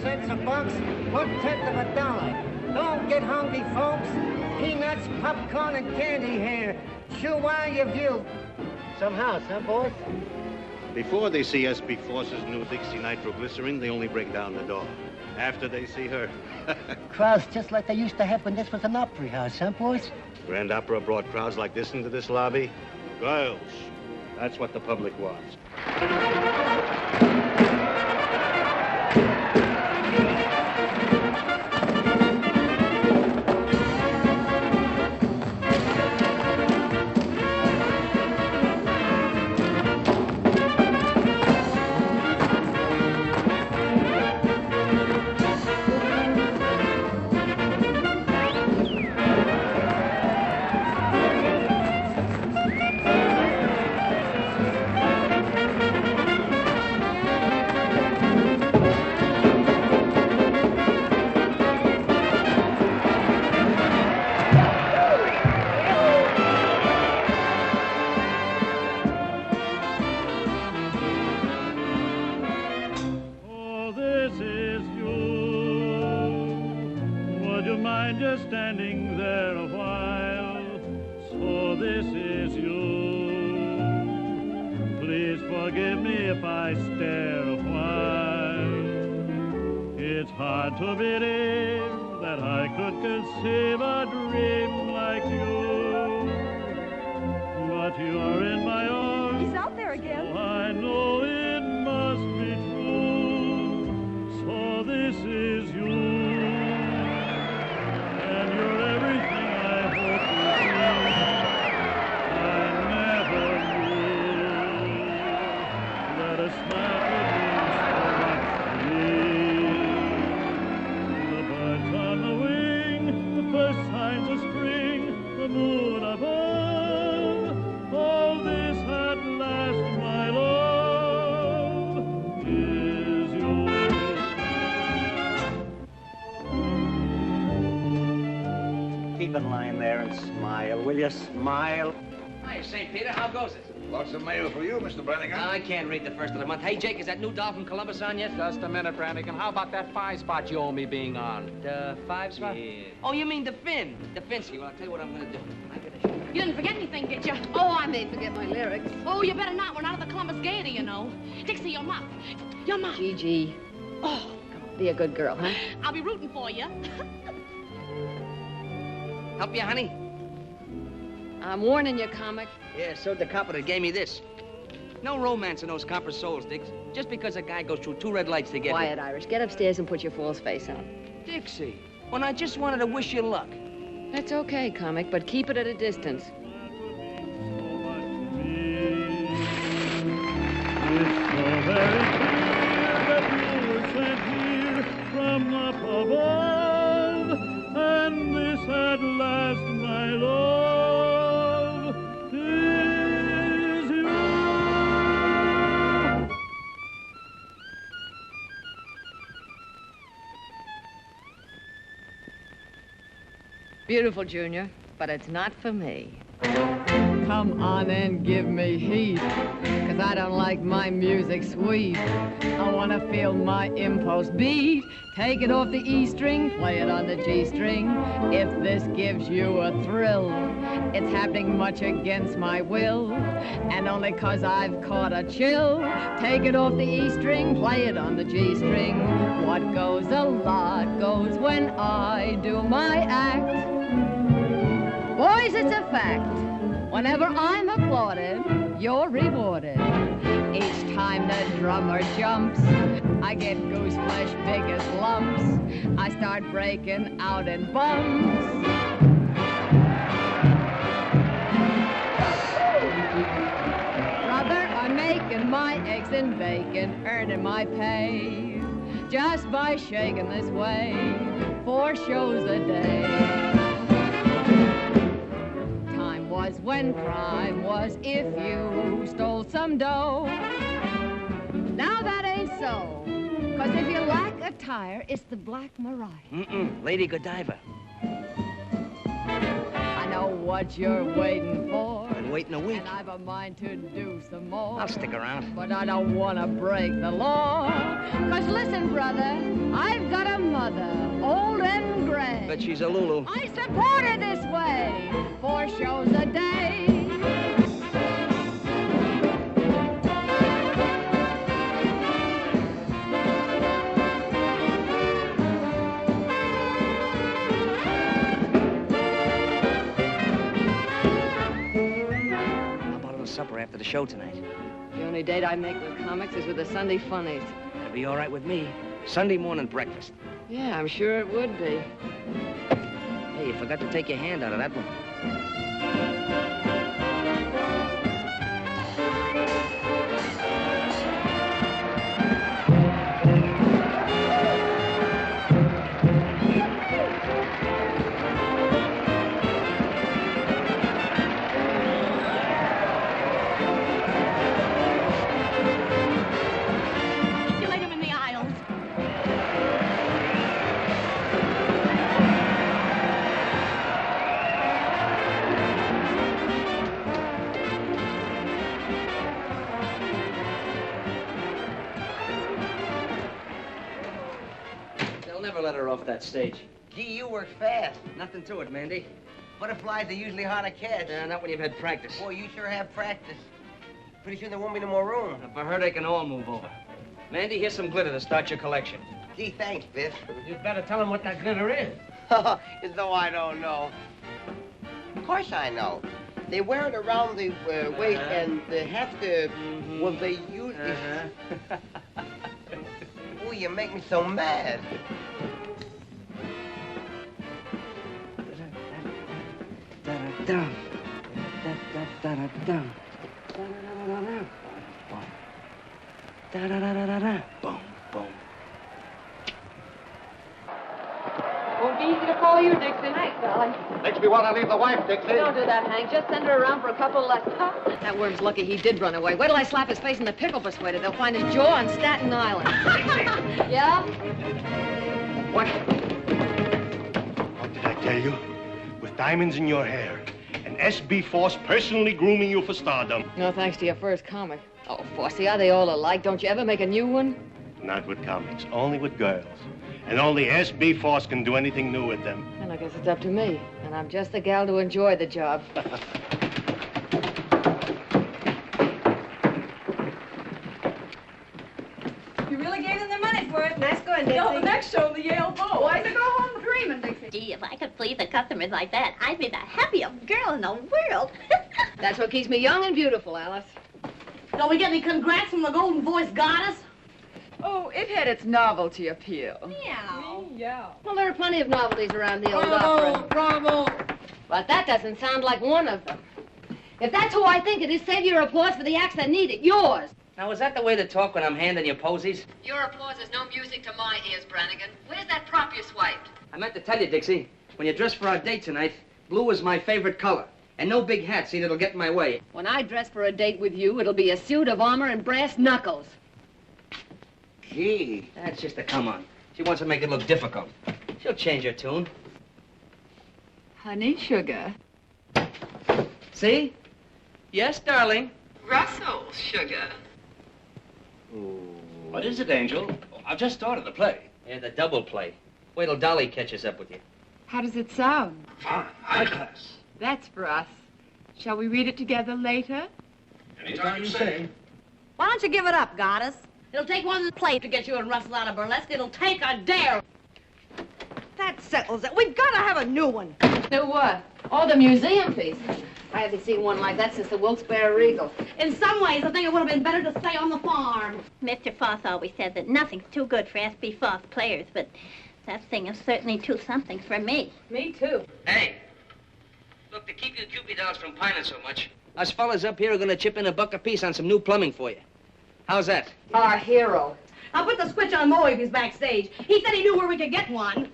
cents a box, 1/10 of a dollar. Don't get hungry, folks. Peanuts, popcorn, and candy here. Chew while you view. Some house, huh, boss? Before they see SB Force's new Dixie nitroglycerin, they only break down the door. After they see her... Crowds just like they used to have when this was an opera house, huh, boys? Grand Opera brought crowds like this into this lobby. Girls. That's what the public wants. Standing there a while, so this is you. Please forgive me if I stare a while. It's hard to believe that I could conceive a dream like you. But you're in my arms. He's out there again. So I know it must be true. So this is you. Keep in line there and smile, will you? Smile. Hi, St. Peter. How goes it? Lots of mail for you, Mr. Brannigan. I can't read the first of the month. Hey, Jake, is that new doll from Columbus on yet? Just a minute, Brannigan. How about that 5 spot you owe me being on? The 5 spot? Yeah. Oh, you mean the Finn? The Finsky. Well, I'll tell you what I'm going to do. I got to show you. You didn't forget anything, did you? Oh, I may forget my lyrics. Oh, you better not. We're not at the Columbus Gaiety, you know. Dixie, your mop. Your mop. Gigi. Oh. Be a good girl, huh? I'll be rooting for you. Help you, honey? I'm warning you, comic. Yeah, so the copper that gave me this. No romance in those copper souls, Dix. Just because a guy goes through 2 red lights to get Quiet, Irish. Get upstairs and put your fool's face on. Dixie, when I just wanted to wish you luck. That's okay, comic, but keep it at a distance. It's so very clear that you were sent here from up above, and this at last, my love, is you. Beautiful, Junior, but it's not for me. Come on and give me heat, 'cause I don't like my music sweet. I want to feel my impulse beat. Take it off the E string, play it on the G string. If this gives you a thrill, it's happening much against my will, and only 'cause I've caught a chill. Take it off the E string, play it on the G string. What goes a lot goes when I do my act. Boys, it's a fact. Whenever I'm applauded, you're rewarded. Each time the drummer jumps, I get goose flesh big as lumps. I start breaking out in bumps. Brother, I'm making my eggs and bacon, earning my pay just by shaking this way 4 shows a day. Was when crime was if you stole some dough. Now that ain't so, 'cause if you lack a tire, it's the Black Mariah. Lady Godiva. I know what you're waiting for. been waiting a week. And I've a mind to do some more. I'll stick around. But I don't want to break the law. 'Cause listen, brother, I've got a mother, old and gray. But she's a Lulu. I support her this way, 4 shows a day. Supper after the show tonight. The only date I make with comics is with the Sunday funnies. That'll be all right with me. Sunday morning breakfast. Yeah, I'm sure it would be. Hey, you forgot to take your hand out of that one. Never let her off that stage. Gee, you work fast. Nothing to it, Mandy. Butterflies are usually hard to catch. Not when you've had practice. Boy, you sure have practice. Pretty soon there won't be no more room. If I heard, they can all move over. Mandy, here's some glitter to start your collection. Gee, thanks, Biff. You'd better tell him what that glitter is. As though I don't know. Of course I know. They wear it around the waist and they have to, well, they use it. Ooh, you make me so mad. Down. Boom, boom. Won't be easy to follow you, Dixie. Thanks, darling. Makes me want to leave the wife, Dixie. Don't do that, Hank. Just send her around for a couple lessons. That worm's lucky he did run away. Wait till I slap his face in the pickle persuader. They'll find his jaw on Staten Island. Yeah? What? What did I tell you? With diamonds in your hair. And S.B. Force personally grooming you for stardom. No thanks to your first comic. Oh, Fossey, are they all alike? Don't you ever make a new one? Not with comics, only with girls. And only S.B. Force can do anything new with them. And I guess it's up to me. And I'm just the gal to enjoy the job. You really gave them their money's worth. Nice going, Dixie. No, the next show, the Yale Bowl. Why to go home dreaming, Dixie? Gee, if I could please the customers like that, I'd be the happiest girl in the world. That's what keeps me young and beautiful, Alice. Don't we get any congrats from the Golden Voice Goddess? Oh, it had its novelty appeal. Meow. Yeah. Well, there are plenty of novelties around the old Bravo, opera. bravo. But that doesn't sound like one of them. If that's who I think it is, save your applause for the acts that need it. Yours. Now, is that the way to talk when I'm handing you posies? Your applause is no music to my ears, Brannigan. Where's that prop you swiped? I meant to tell you, Dixie, when you dress for our date tonight, blue is my favorite color. And no big hat, see, that'll get in my way. When I dress for a date with you, it'll be a suit of armor and brass knuckles. Gee. That's just a come on. She wants to make it look difficult. She'll change her tune. Honey, sugar. See? Yes, darling. Russell, sugar. What is it, Angel? I've just started the play. Yeah, the double play. Wait till Dolly catches up with you. How does it sound? Fine, high class. That's for us. Shall we read it together later? Anytime you say. Why don't you give it up, Goddess? It'll take one play to get you and Russell out of burlesque. It'll take a dare. That settles it. We've got to have a new one. Do what? Oh, the museum piece. I haven't seen one like that since the Wilkes-Barre Regal. In some ways, I think it would have been better to stay on the farm. Mr. Foss always said that nothing's too good for S.B. Foss players, but that thing is certainly too something for me. Me, too. Hey. Look, to keep you Cupid dolls from pining so much, us fellas up here are gonna chip in $1 apiece on some new plumbing for you. How's that? Our hero. I'll put the switch on Moe if he's backstage. He said he knew where we could get one.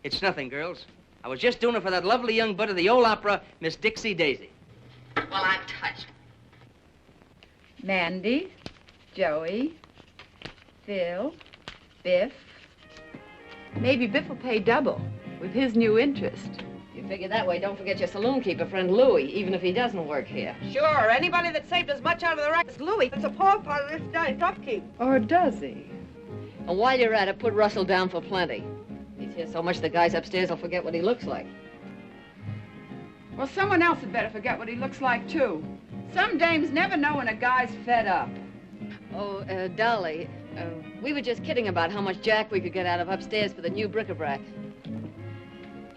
It's nothing, girls. I was just doing it for that lovely young bud of the old opera, Miss Dixie Daisy. Well, I'm touched. Mandy, Joey, Phil, Biff. Maybe Biff will pay double with his new interest. You Figure that way, don't forget your saloon keeper friend Louie, even if he doesn't work here. Sure, anybody that saved as much out of the wreck as Louie, it's a poor part of this guy's upkeep. Or does he? And while you're at it, put Russell down for plenty. He's here so much the guys upstairs will forget what he looks like. Well, someone else had better forget what he looks like, too. Some dames never know when a guy's fed up. Oh, Dolly, we were just kidding about how much jack we could get out of upstairs for the new bric-a-brac.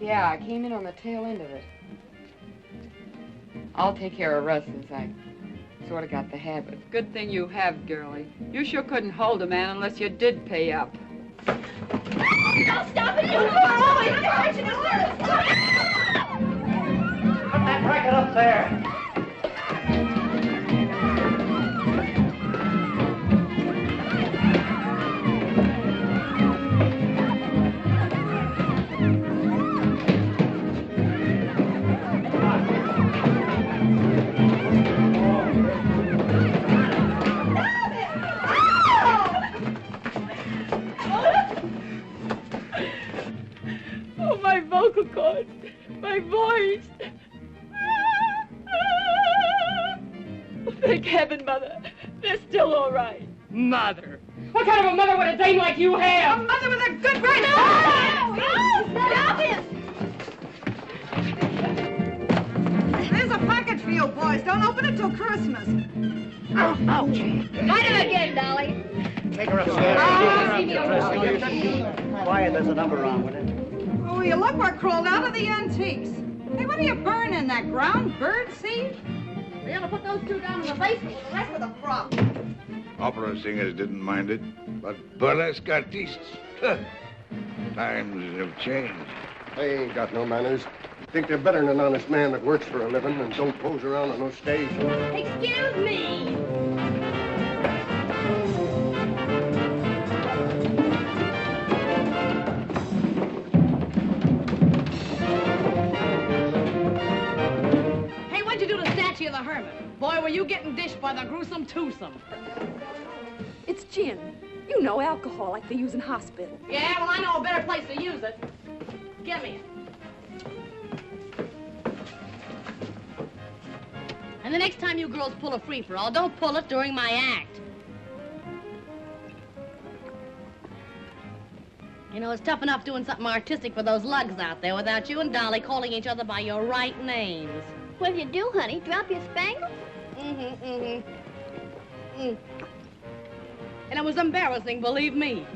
Yeah, I came in on the tail end of it. I'll take care of Russ since I sort of got the habit. Good thing you have, girlie. You sure couldn't hold a man unless you did pay up. Don't stop it! You Put that racket up there. Oh, my vocal cords, my voice. Thank heaven, Mother. They're still all right. Mother. What kind of a mother would a dame like you have? A mother with a good brain. Stop him! There's a package for you boys. Don't open it till Christmas. Ouch! Fight him again, Dolly. Take her upstairs. Quiet, there's a number wrong with it. Oh, you look what crawled out of the antiques. Hey, what are you burning in that ground? Bird seed? We're gonna put those two down in the basement. The rest of the crop. Opera singers didn't mind it, but burlesque artistes, times have changed. They ain't got no manners. Think they're better than an honest man that works for a living and don't pose around on no stage. Excuse me. Hey, what'd you do to Statue of the Hermit? Boy, were you getting dished by the gruesome twosome. It's gin. You know, alcohol like they use in hospital. Yeah, well, I know a better place to use it. Give me it. And the next time you girls pull a free-for-all, don't pull it during my act. You know, it's tough enough doing something artistic for those lugs out there without you and Dolly calling each other by your right names. What'll you do, honey? Drop your spangles? And it was embarrassing, believe me.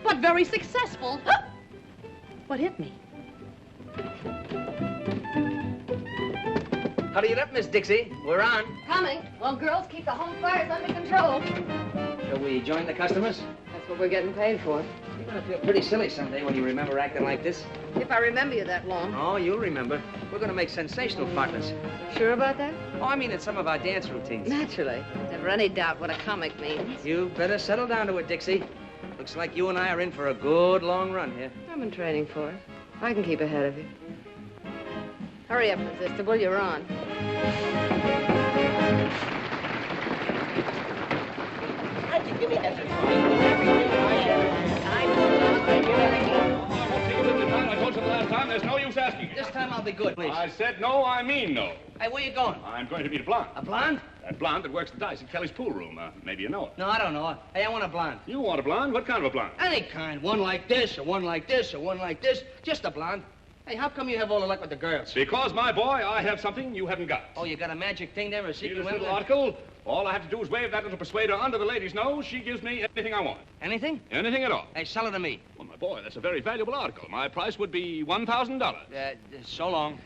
But very successful. What hit me? Hurry it up, Miss Dixie. We're on. Coming. Well, girls, keep the home fires under control. Shall we join the customers? That's what we're getting paid for. You're gonna feel pretty silly someday when you remember acting like this. If I remember you that long. Oh, you'll remember. We're gonna make sensational partners. Sure about that? Oh, I mean in some of our dance routines. Naturally. Never any doubt what a comic means. You better settle down to it, Dixie. Looks like you and I are in for a good long run here. I've been training for it. I can keep ahead of you. Hurry up, Irresistible. You're on. Give me that. I told you the last time, there's no use asking. This time I'll be good, please. I said no, I mean no. Hey, where you going? I'm going to meet a blonde. A blonde? That blonde that works the dice at Kelly's pool room. Maybe you know it. No, I don't know. Hey, I want a blonde. You want a blonde? What kind of a blonde? Any kind. One like this, or one like this, or one like this. Just a blonde. Hey, how come you have all the luck with the girls? Because, my boy, I have something you haven't got. Oh, you got a magic thing there, a See secret this little weapon? article? All I have to do is wave that little persuader under the lady's nose. She gives me anything I want. Anything? Anything at all. Hey, sell it to me. Well, my boy, that's a very valuable article. My price would be $1,000. So long.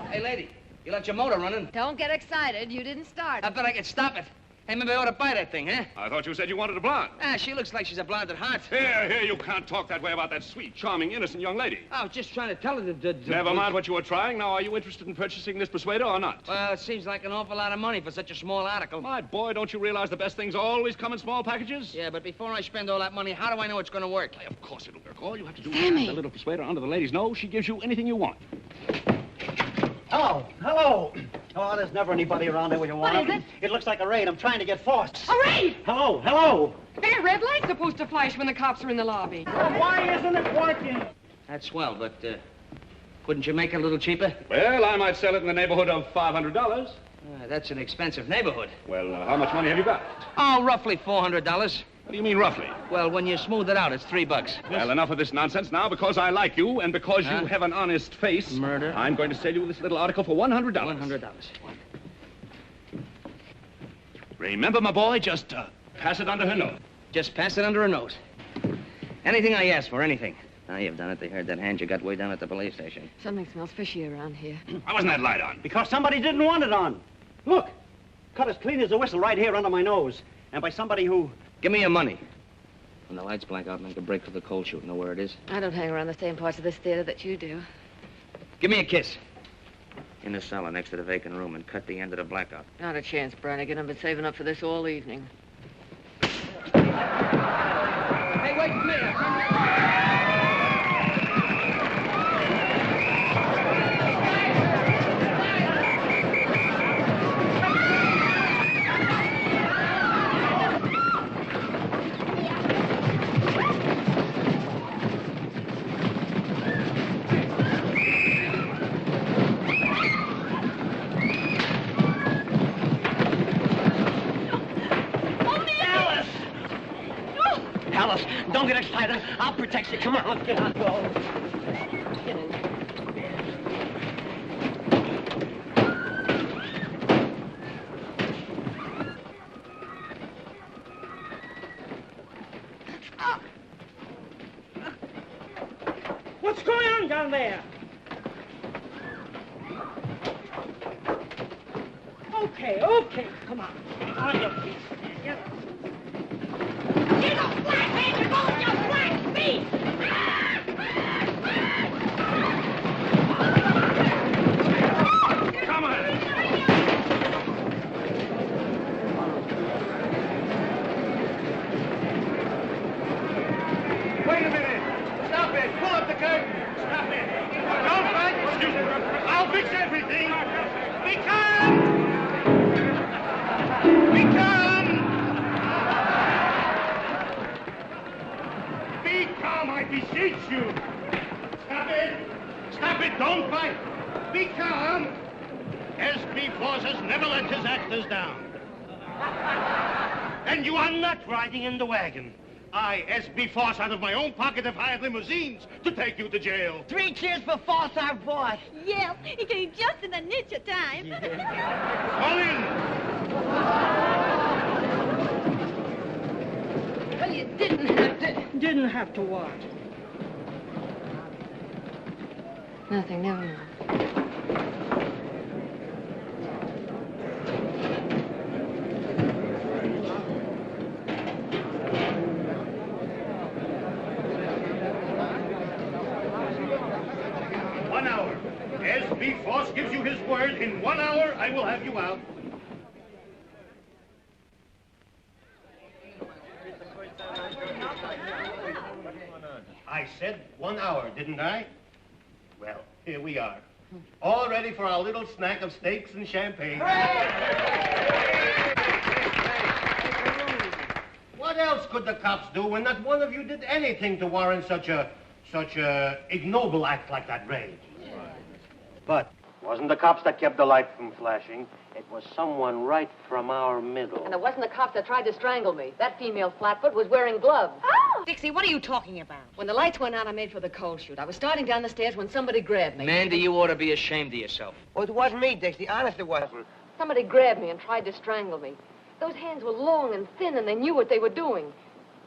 Hey, lady, you left your motor running. Don't get excited. You didn't start. I bet I could stop it. Hey, maybe I ought to buy that thing, huh? I thought you said you wanted a blonde. Ah, she looks like she's a blonde at heart. Here, you can't talk that way about that sweet, charming, innocent young lady. I was just trying to tell her to... Never mind what you were trying. Now, are you interested in purchasing this persuader or not? Well, it seems like an awful lot of money for such a small article. My boy, don't you realize the best things always come in small packages? Yeah, but before I spend all that money, how do I know it's going to work? Why, of course it'll work. All you have to do Sammy. is have the little persuader under the lady's nose. She gives you anything you want. Hello. Hello. Oh, there's never anybody around there where you want What is them. It looks like a raid. I'm trying to get forced. A raid! Hello, hello. Hey, a red light's supposed to flash when the cops are in the lobby. Why isn't it working? That's swell, but, couldn't you make it a little cheaper? Well, I might sell it in the neighborhood of $500. That's an expensive neighborhood. Well, how much money have you got? Oh, roughly $400. What do you mean, roughly? Well, when you smooth it out, it's $3. Well, enough of this nonsense now. Because I like you and because you have an honest face. Murder. I'm going to sell you this little article for $100. $100. Remember, my boy, just pass it under her nose. Just pass it under her nose. Anything I ask for, anything. Now you've done it. They heard that hand you got way down at the police station. Something smells fishy around here. Why wasn't that light on? Because somebody didn't want it on. Look, cut as clean as a whistle right here under my nose. And by somebody who... Give me your money. When the lights black out, make a break for the cold shoot. Know where it is? I don't hang around the same parts of this theater that you do. Give me a kiss. In the cellar next to the vacant room and cut the end of the blackout. Not a chance, Brannigan. I've been saving up for this all evening. Hey, wait a minute. Alice, don't get excited. I'll protect you. Come on, let's get on. Go. What's going on down there? Okay. Come on. On your feet. Get up. You're the flathead! You're going to black feet! Come on. Wait a minute. Stop it. Pull up the curtain. Stop it. Don't fight. Excuse me. I'll fix everything. Be calm, I beseech you. Stop it. Stop it. Don't fight. Be calm. S.B. Forces never let his actors down. And you are not riding in the wagon. I, S.B. Force, out of my own pocket, have hired limousines to take you to jail. 3 cheers for Force, our boss. Yes, he came just in the niche of time. Fall in. Well, you didn't have to what? Nothing, never mind. S.B. Force gives you his word. In 1 hour, I will have you out. I said 1 hour, didn't I? Well, here we are. All ready for our little snack of steaks and champagne. What else could the cops do when not one of you did anything to warrant such a ignoble act like that raid? But it wasn't the cops that kept the light from flashing. It was someone right from our middle. And it wasn't the cops that tried to strangle me. That female flatfoot was wearing gloves. Oh! Dixie, what are you talking about? When the lights went out, I made for the cold chute. I was starting down the stairs when somebody grabbed me. Mandy, you ought to be ashamed of yourself. Well, it wasn't me, Dixie. Honest, it wasn't. Somebody grabbed me and tried to strangle me. Those hands were long and thin, and they knew what they were doing.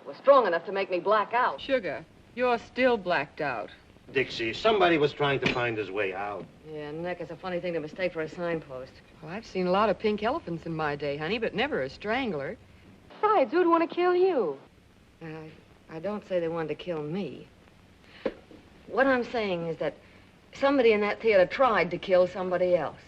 They were strong enough to make me black out. Sugar, you're still blacked out. Dixie, somebody was trying to find his way out. Yeah, Nick, it's a funny thing to mistake for a signpost. Well, I've seen a lot of pink elephants in my day, honey, but never a strangler. Besides, who'd want to kill you? I don't say they wanted to kill me. What I'm saying is that somebody in that theater tried to kill somebody else.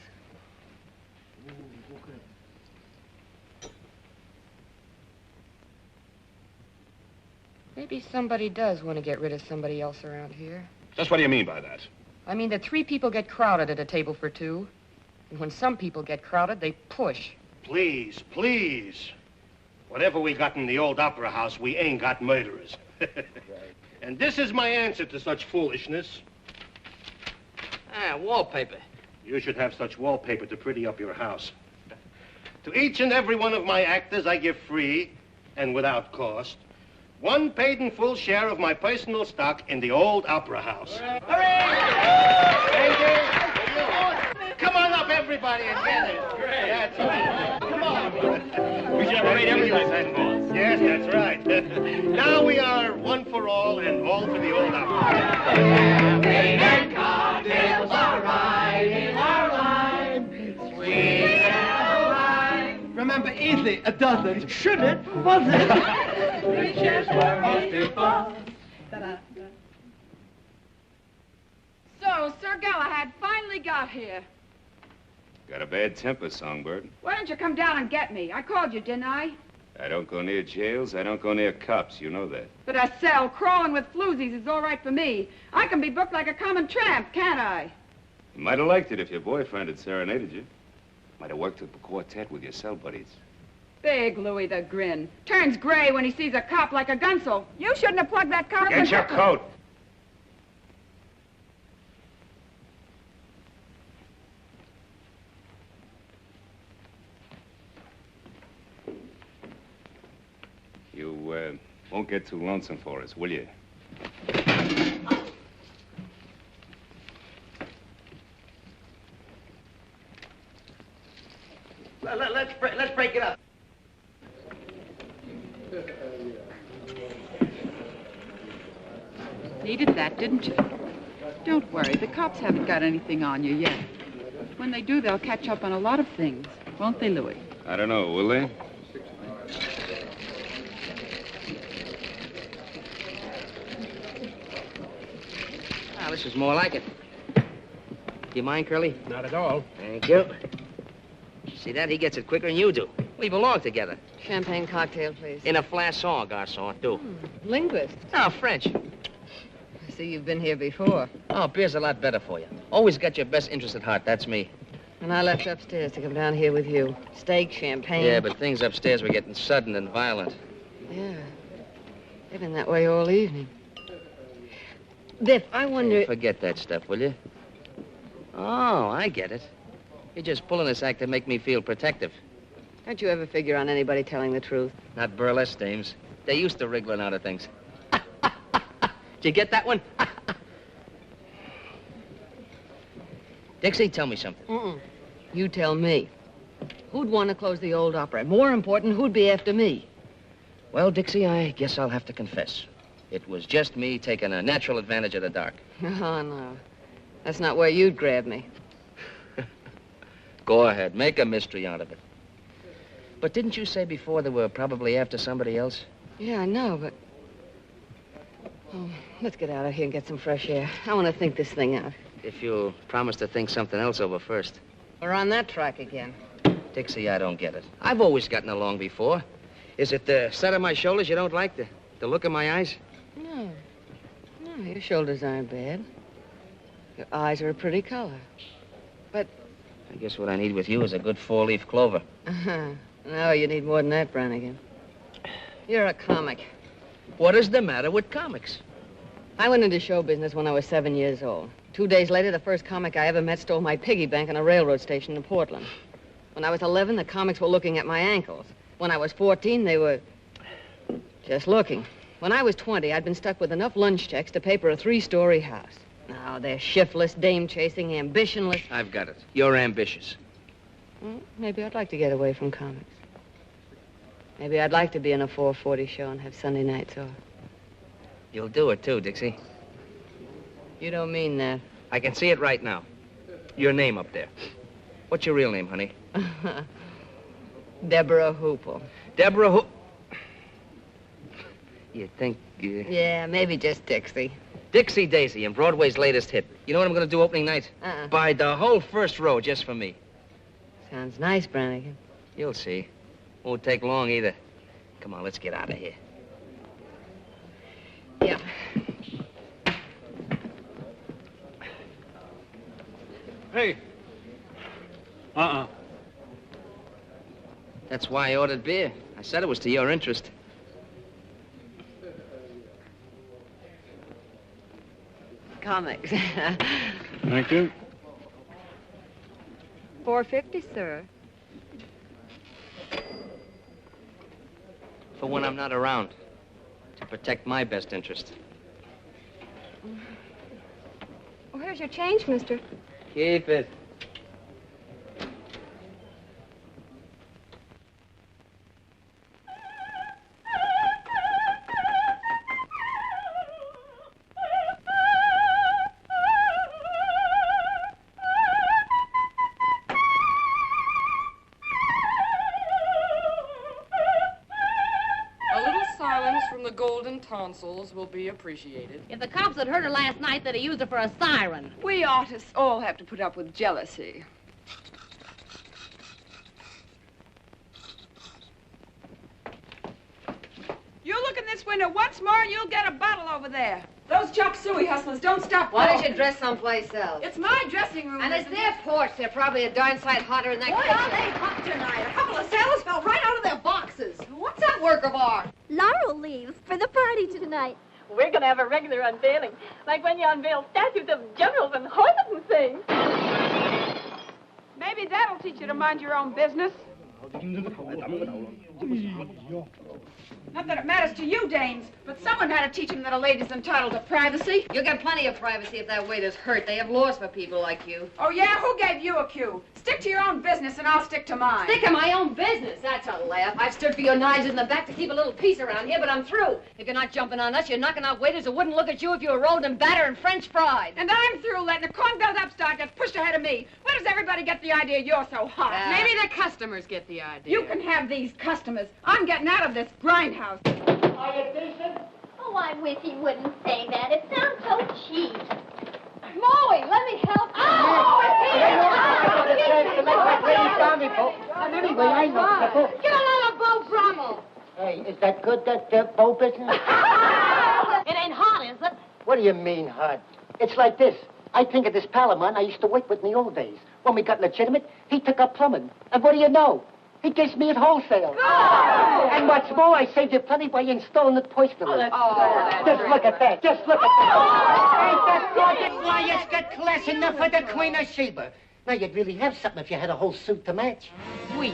Maybe somebody does want to get rid of somebody else around here. Just what do you mean by that? I mean that 3 people get crowded at a table for 2. And when some people get crowded, they push. Please, please. Whatever we got in the old opera house, we ain't got murderers. And this is my answer to such foolishness. Ah, wallpaper. You should have such wallpaper to pretty up your house. To each and every one of my actors, I give free, and without cost, one paid in full share of my personal stock in the old opera house. Thank you. Come on up, everybody, and get it. That's right. Come on. We should have a rate everything. Yes, that's right. Now we are one for all and all for the old opera. Champagne and cocktails are right in our line. Sweet and wine. Remember, easy, a dozen. Should it? Was it? 3 cheers for most people. So, Sir Galahad finally got here. Got a bad temper, Songbird. Why didn't you come down and get me? I called you, didn't I? I don't go near jails. I don't go near cops. You know that. But a cell crawling with floozies is all right for me. I can be booked like a common tramp, can't I? You might have liked it if your boyfriend had serenaded you. Might have worked up a quartet with your cell buddies. Big Louie the Grin. Turns gray when he sees a cop like a gunsel. You shouldn't have plugged that car. Get your coat! You, won't get too lonesome for us, will you? Let's break it up. Needed that, didn't you? Don't worry, the cops haven't got anything on you yet. When they do, they'll catch up on a lot of things. Won't they, Louis? I don't know, will they? Ah, this is more like it. Do you mind, Curly? Not at all. Thank you. See that? He gets it quicker than you do. We belong together. Champagne cocktail, please. In a flasson, garçon, too. Linguist. Oh, French. I see you've been here before. Oh, beer's a lot better for you. Always got your best interest at heart. That's me. And I left upstairs to come down here with you. Steak, champagne. Yeah, but things upstairs were getting sudden and violent. Yeah. They've been that way all evening. Biff, I wonder... Hey, forget that stuff, will you? Oh, I get it. You're just pulling this act to make me feel protective. Don't you ever figure on anybody telling the truth? Not burlesque dames. They're used to wriggling out of things. Did you get that one? Dixie, tell me something. Mm-mm. You tell me. Who'd want to close the old opera? And more important, who'd be after me? Well, Dixie, I guess I'll have to confess. It was just me taking a natural advantage of the dark. Oh, no. That's not where you'd grab me. Go ahead. Make a mystery out of it. But didn't you say before they were probably after somebody else? Yeah, I know, but... Oh, let's get out of here and get some fresh air. I want to think this thing out. If you'll promise to think something else over first. We're on that track again. Dixie, I don't get it. I've always gotten along before. Is it the set of my shoulders you don't like? The look in my eyes? No. No, your shoulders aren't bad. Your eyes are a pretty color. But... I guess what I need with you is a good four-leaf clover. Uh-huh. No, you need more than that, Brannigan. You're a comic. What is the matter with comics? I went into show business when I was 7 years old. 2 days later, the first comic I ever met stole my piggy bank on a railroad station in Portland. When I was 11, the comics were looking at my ankles. When I was 14, they were just looking. When I was 20, I'd been stuck with enough lunch checks to pay for a 3-story house. Now, they're shiftless, dame-chasing, ambitionless. I've got it. You're ambitious. Well, maybe I'd like to get away from comics. Maybe I'd like to be in a 4:40 show and have Sunday nights off. You'll do it, too, Dixie. You don't mean that. I can see it right now. Your name up there. What's your real name, honey? Deborah Hoople. Deborah Hoop... You think... Yeah, maybe just Dixie. Dixie Daisy and Broadway's latest hit. You know what I'm going to do opening night? Buy the whole first row just for me. Sounds nice, Brannigan. You'll see. Won't take long either. Come on, let's get out of here. Yeah. Hey. That's why I ordered beer. I said it was to your interest. Comics. Thank you. $4.50, sir. For when I'm not around. To protect my best interest. Where's your change, mister? Keep it. Tonsils will be appreciated. If the cops had heard her last night, they'd have used her for a siren. We artists all have to put up with jealousy. You look in this window once more and you'll get a bottle over there. Those chop suey hustlers don't stop. Why don't you dress someplace else? It's my dressing room. And it's their porch. They're probably a darn sight hotter than that. Boy, are they hot tonight. A couple of sailors fell right out of their boxes. What's that work of art? Laurel leaves for the party tonight. We're going to have a regular unveiling, like when you unveil statues of generals and horses and things. Maybe that'll teach you to mind your own business. Not that it matters to you, dames, but someone had to teach them that a lady's entitled to privacy. You'll get plenty of privacy if that waiter's hurt. They have laws for people like you. Oh, yeah? Who gave you a cue? Stick to your own business and I'll stick to mine. Stick to my own business? That's a laugh. I've stood for your knives in the back to keep a little peace around here, but I'm through. If you're not jumping on us, you're knocking out waiters who wouldn't look at you if you were rolled in batter and French fried. And I'm through letting a corn-filled upstart get pushed ahead of me. Where does everybody get the idea you're so hot? Maybe the customers get the idea. You can have these customers. I'm getting out of this grindhouse. Are you decent? Oh, I wish he wouldn't say that. It sounds so cheap. Molly, let me help you. Anyway, I know. Get another bow, Brummel. Hey, is that good, that bow business? It ain't hot, is it? What do you mean, hot? It's like this. I think of this pal of mine I used to work with in the old days. When we got legitimate, he took up plumbing. And what do you know? He gives me at wholesale. Oh! And what's more, I saved you plenty by installing it personally. Just look at that. Just look at that. Ain't that gorgeous? Why, it's got class enough for the Queen of Sheba. Now, you'd really have something if you had a whole suit to match. Sweet.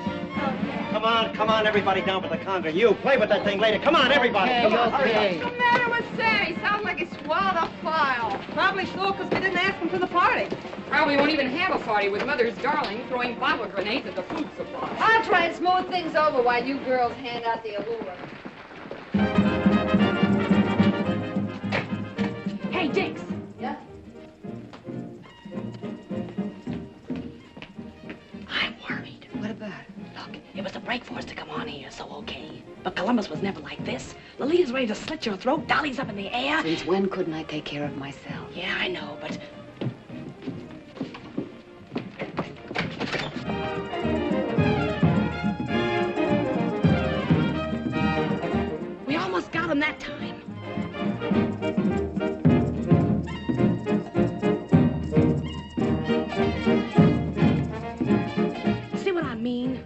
Come on, everybody down to the conga. You, play with that thing later. Come on, everybody. Okay, Come on, hurry up. What's the matter with Sammy? Sounds like he swallowed a file. Probably so, because we didn't ask him to the party. Probably won't even have a party with Mother's darling throwing bottle grenades at the food supply. I'll try and smooth things over while you girls hand out the allure. Hey, Dix. Yeah? I'm worried. What about? Look, it was a break for us to come on here, so okay. But Columbus was never like this. Lolita's ready to slit your throat, Dolly's up in the air. Since when couldn't I take care of myself? Yeah, I know, but... We almost got him that time. See what I mean?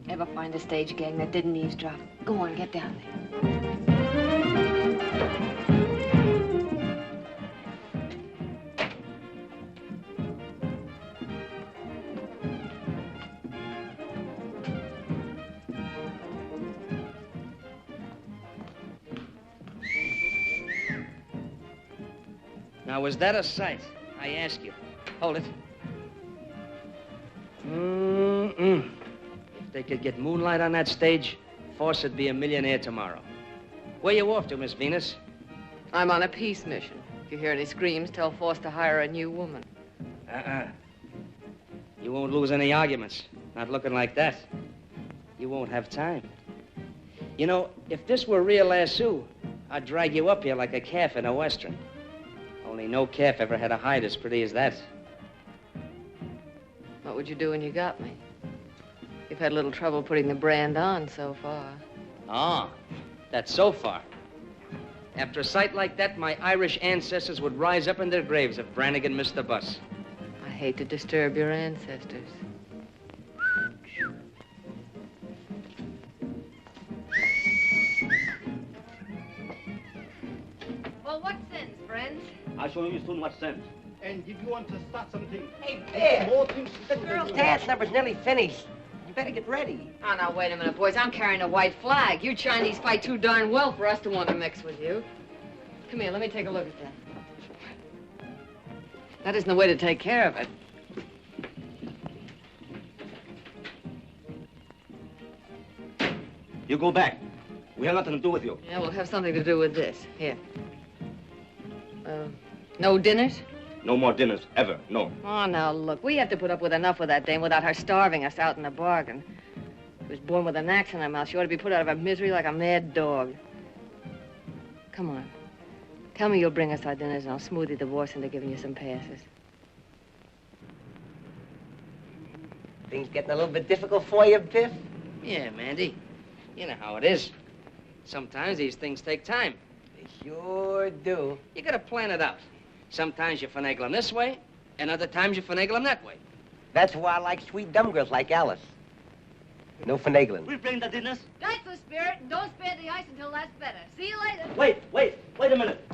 Ever find a stage gang that didn't eavesdrop? Go on, get down there. Now, was that a sight? I ask you. Hold it. If they could get moonlight on that stage, Force would be a millionaire tomorrow. Where you off to, Miss Venus? I'm on a peace mission. If you hear any screams, tell Force to hire a new woman. You won't lose any arguments. Not looking like that. You won't have time. You know, if this were real lasso, I'd drag you up here like a calf in a western. Only no calf ever had a hide as pretty as that. What would you do when you got me? You've had a little trouble putting the brand on so far. Ah, that's so far. After a sight like that, my Irish ancestors would rise up in their graves if Brannigan missed the bus. I hate to disturb your ancestors. friends. I'll show you soon what's sense. And if you want to start something, Hey, more things the girls' dance number's nearly finished. You better get ready. Oh, now, wait a minute, boys. I'm carrying a white flag. You Chinese fight too darn well for us to want to mix with you. Come here, let me take a look at that. That isn't the way to take care of it. You go back. We have nothing to do with you. Yeah, we'll have something to do with this. Here. No dinners? No more dinners, ever. No. Oh, now, look, we have to put up with enough with that dame without her starving us out in the bargain. She was born with an axe in her mouth. She ought to be put out of her misery like a mad dog. Come on. Tell me you'll bring us our dinners, and I'll smooth your divorce into giving you some passes. Things getting a little bit difficult for you, Biff? Yeah, Mandy. You know how it is. Sometimes these things take time. They sure do. You gotta plan it out. Sometimes you finagle them this way, and other times you finagle them that way. That's why I like sweet dumb girls like Alice. No finagling. We'll bring the dinners. That's the spirit, and don't spare the ice until that's better. See you later. Wait a minute.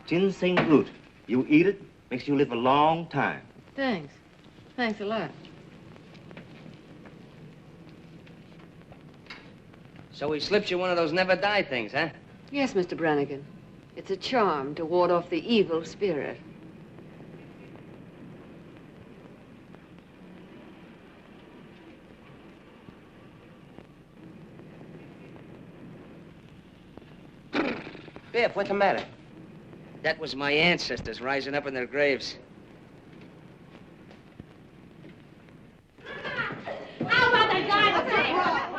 Ginseng root. You eat it, makes you live a long time. Thanks. Thanks a lot. So he slips you one of those never die things, huh? Yes, Mr. Brannigan. It's a charm to ward off the evil spirit. Biff, what's the matter? That was my ancestors rising up in their graves. How about that guy with me?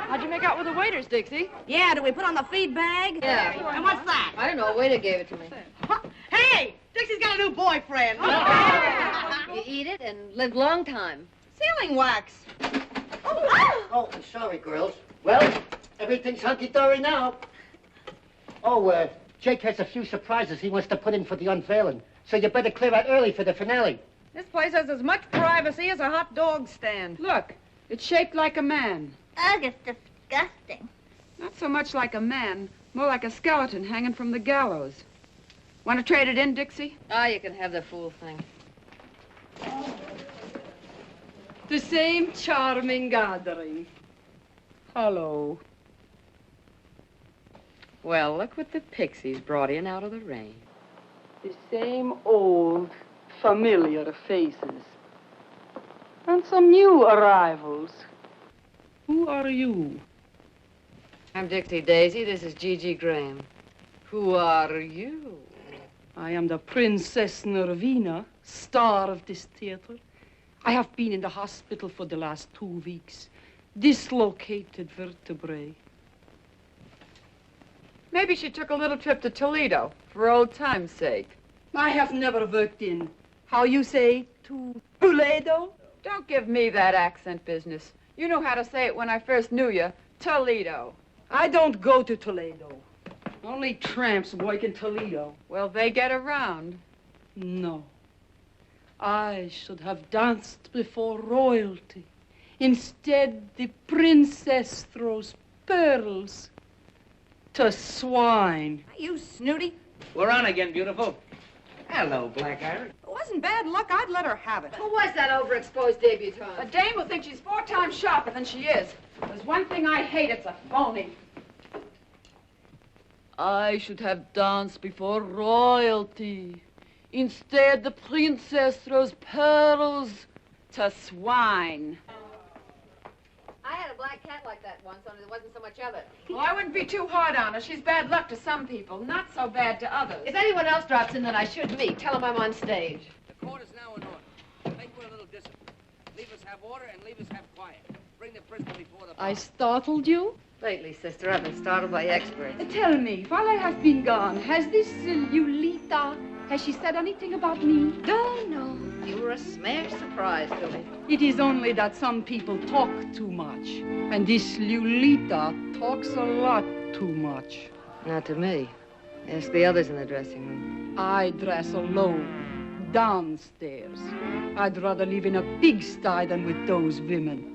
How'd you make out with the waiters, Dixie? Yeah, did we put on the feed bag? Yeah. And what's that? I don't know. A waiter gave it to me. Hey, Dixie's got a new boyfriend. You eat it and live long time. Sealing wax. Oh, I'm sorry, girls. Well, everything's hunky-dory now. Oh, Jake has a few surprises he wants to put in for the unveiling, so you better clear out early for the finale. This place has as much privacy as a hot dog stand. Look, it's shaped like a man. Ugh, it's disgusting. Not so much like a man, more like a skeleton hanging from the gallows. Want to trade it in, Dixie? Ah, you can have the fool thing. The same charming gathering. Hello. Well, look what the pixies brought in out of the rain. The same old, familiar faces. And some new arrivals. Who are you? I'm Dixie Daisy. This is Gigi Graham. Who are you? I am the Princess Nervina, star of this theater. I have been in the hospital for the last 2 weeks. Dislocated vertebrae. Maybe she took a little trip to Toledo for old time's sake. I have never worked in, how you say, to Toledo? Don't give me that accent business. You knew how to say it when I first knew you. Toledo. I don't go to Toledo. Only tramps work in Toledo. Well, they get around. No. I should have danced before royalty. Instead, the princess throws pearls to swine. You snooty. We're on again, beautiful. Hello, Black Iron. It wasn't bad luck. I'd let her have it. Who was that overexposed debutante? A dame will think she's 4 times sharper than she is. There's one thing I hate, it's a phony. I should have danced before royalty. Instead, the princess throws pearls To swine. I had a black cat like that once, only there wasn't so much of it. Well, I wouldn't be too hard on her. She's bad luck to some people, not so bad to others. If anyone else drops in that I should meet, tell them I'm on stage. The court is now in order. Make with a little discipline. Leave us have order and leave us have quiet. Bring the prisoner before the bar. I startled you? Lately, sister, I've been startled by experts. Tell me, while I have been gone, has this Lulita, has she said anything about me? Oh, no. You were a smash surprise to me. It is only that some people talk too much. And this Lulita talks a lot too much. Not to me. Ask the others in the dressing room. I dress alone, downstairs. I'd rather live in a pigsty than with those women.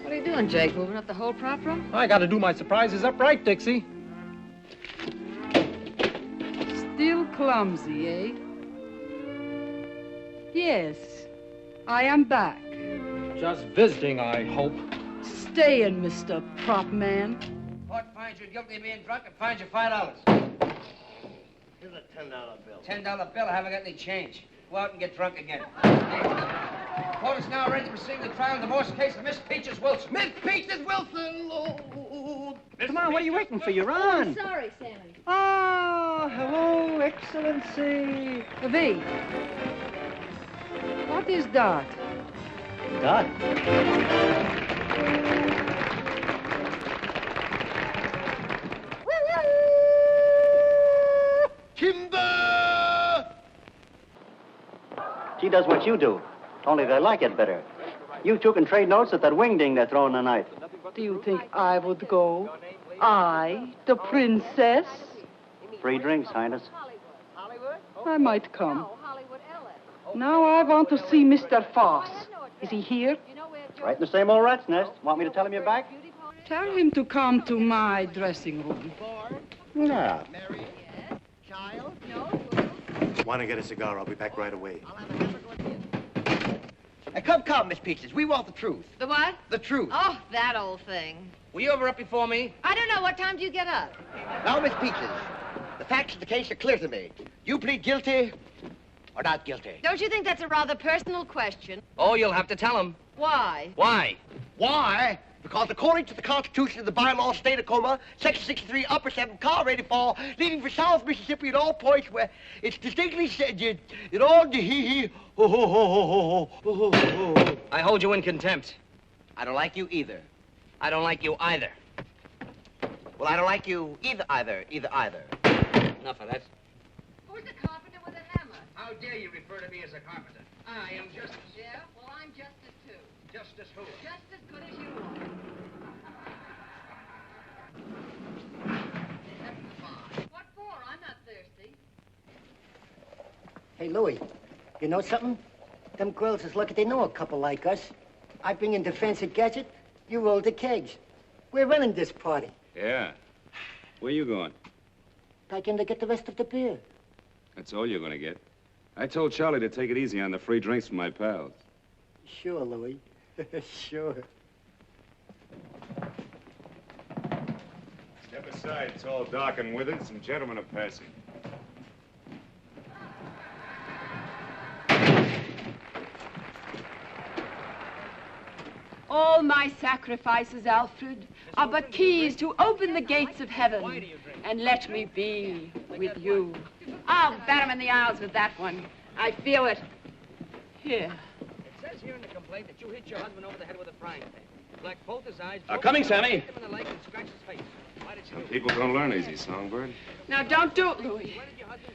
What are you doing, Jake? Moving up the whole prop room? I gotta do my surprises up right, Dixie. Still clumsy, eh? Yes, I am back. Just visiting, I hope. Staying, Mr. Prop Man. Court finds you guilty of being drunk and fines you $5. Here's a $10 bill. $10 bill, I haven't got any change. Go out and get drunk again. Court is now ready to proceed with the trial in the divorce case of Miss Peaches Wilson. Miss Peaches Wilson! Oh. Come on, what are you waiting for? You're on. Sorry, Sammy. Ah, hello, Excellency. V. What is that? Dot. Timber! She does what you do, only they like it better. You two can trade notes at that wingding they're throwing tonight. Do you think I would go? I, the princess? Free drinks, Highness. I might come. Now I want to see Mr. Foss. Is he here? Right in the same old rat's nest. Want me to tell him you're back? Tell him to come to my dressing room. Yeah. Want to get a cigar? I'll be back right away. Come, Miss Peaches. We want the truth. The what? The truth. Oh, that old thing. Were you ever up before me? I don't know. What time do you get up? Now, Miss Peaches, the facts of the case are clear to me. You plead guilty or not guilty? Don't you think that's a rather personal question? Oh, you'll have to tell him. Why? Why? Why? Because according to the Constitution of the bylaw state of Coma, Section 63, Upper 7, car ready fall, leaving for South Mississippi at all points where it's distinctly said it all I hold you in contempt. I don't like you either. I don't like you either. Well, I don't like you either. Enough of that. Who's the carpenter with a hammer? How dare you refer to me as a carpenter? I am Justice. Yeah? Well, I'm Justice, too. Justice who? Just as good as you are. What for? I'm not thirsty. Hey, Louie, you know something? Them girls is lucky they know a couple like us. I bring in the fancy gadget, you roll the kegs. We're running this party. Yeah. Where you going? Back in to get the rest of the beer. That's all you're gonna get. I told Charlie to take it easy on the free drinks from my pals. Sure, Louie. Sure. Step aside, tall, dark, and withered. Some gentlemen are passing. All my sacrifices, Alfred, are but keys to open the gates of heaven and let me be with you. I'll bat him in the eyes with that one. I feel it. Here. It says here in the complaint that you hit your husband over the head with a frying pan. Blacked both his eyes. Coming, Sammy. Hit him in the leg and scratched his face. Why did you Some people don't learn easy, Songbird. Now, don't do it, Louis.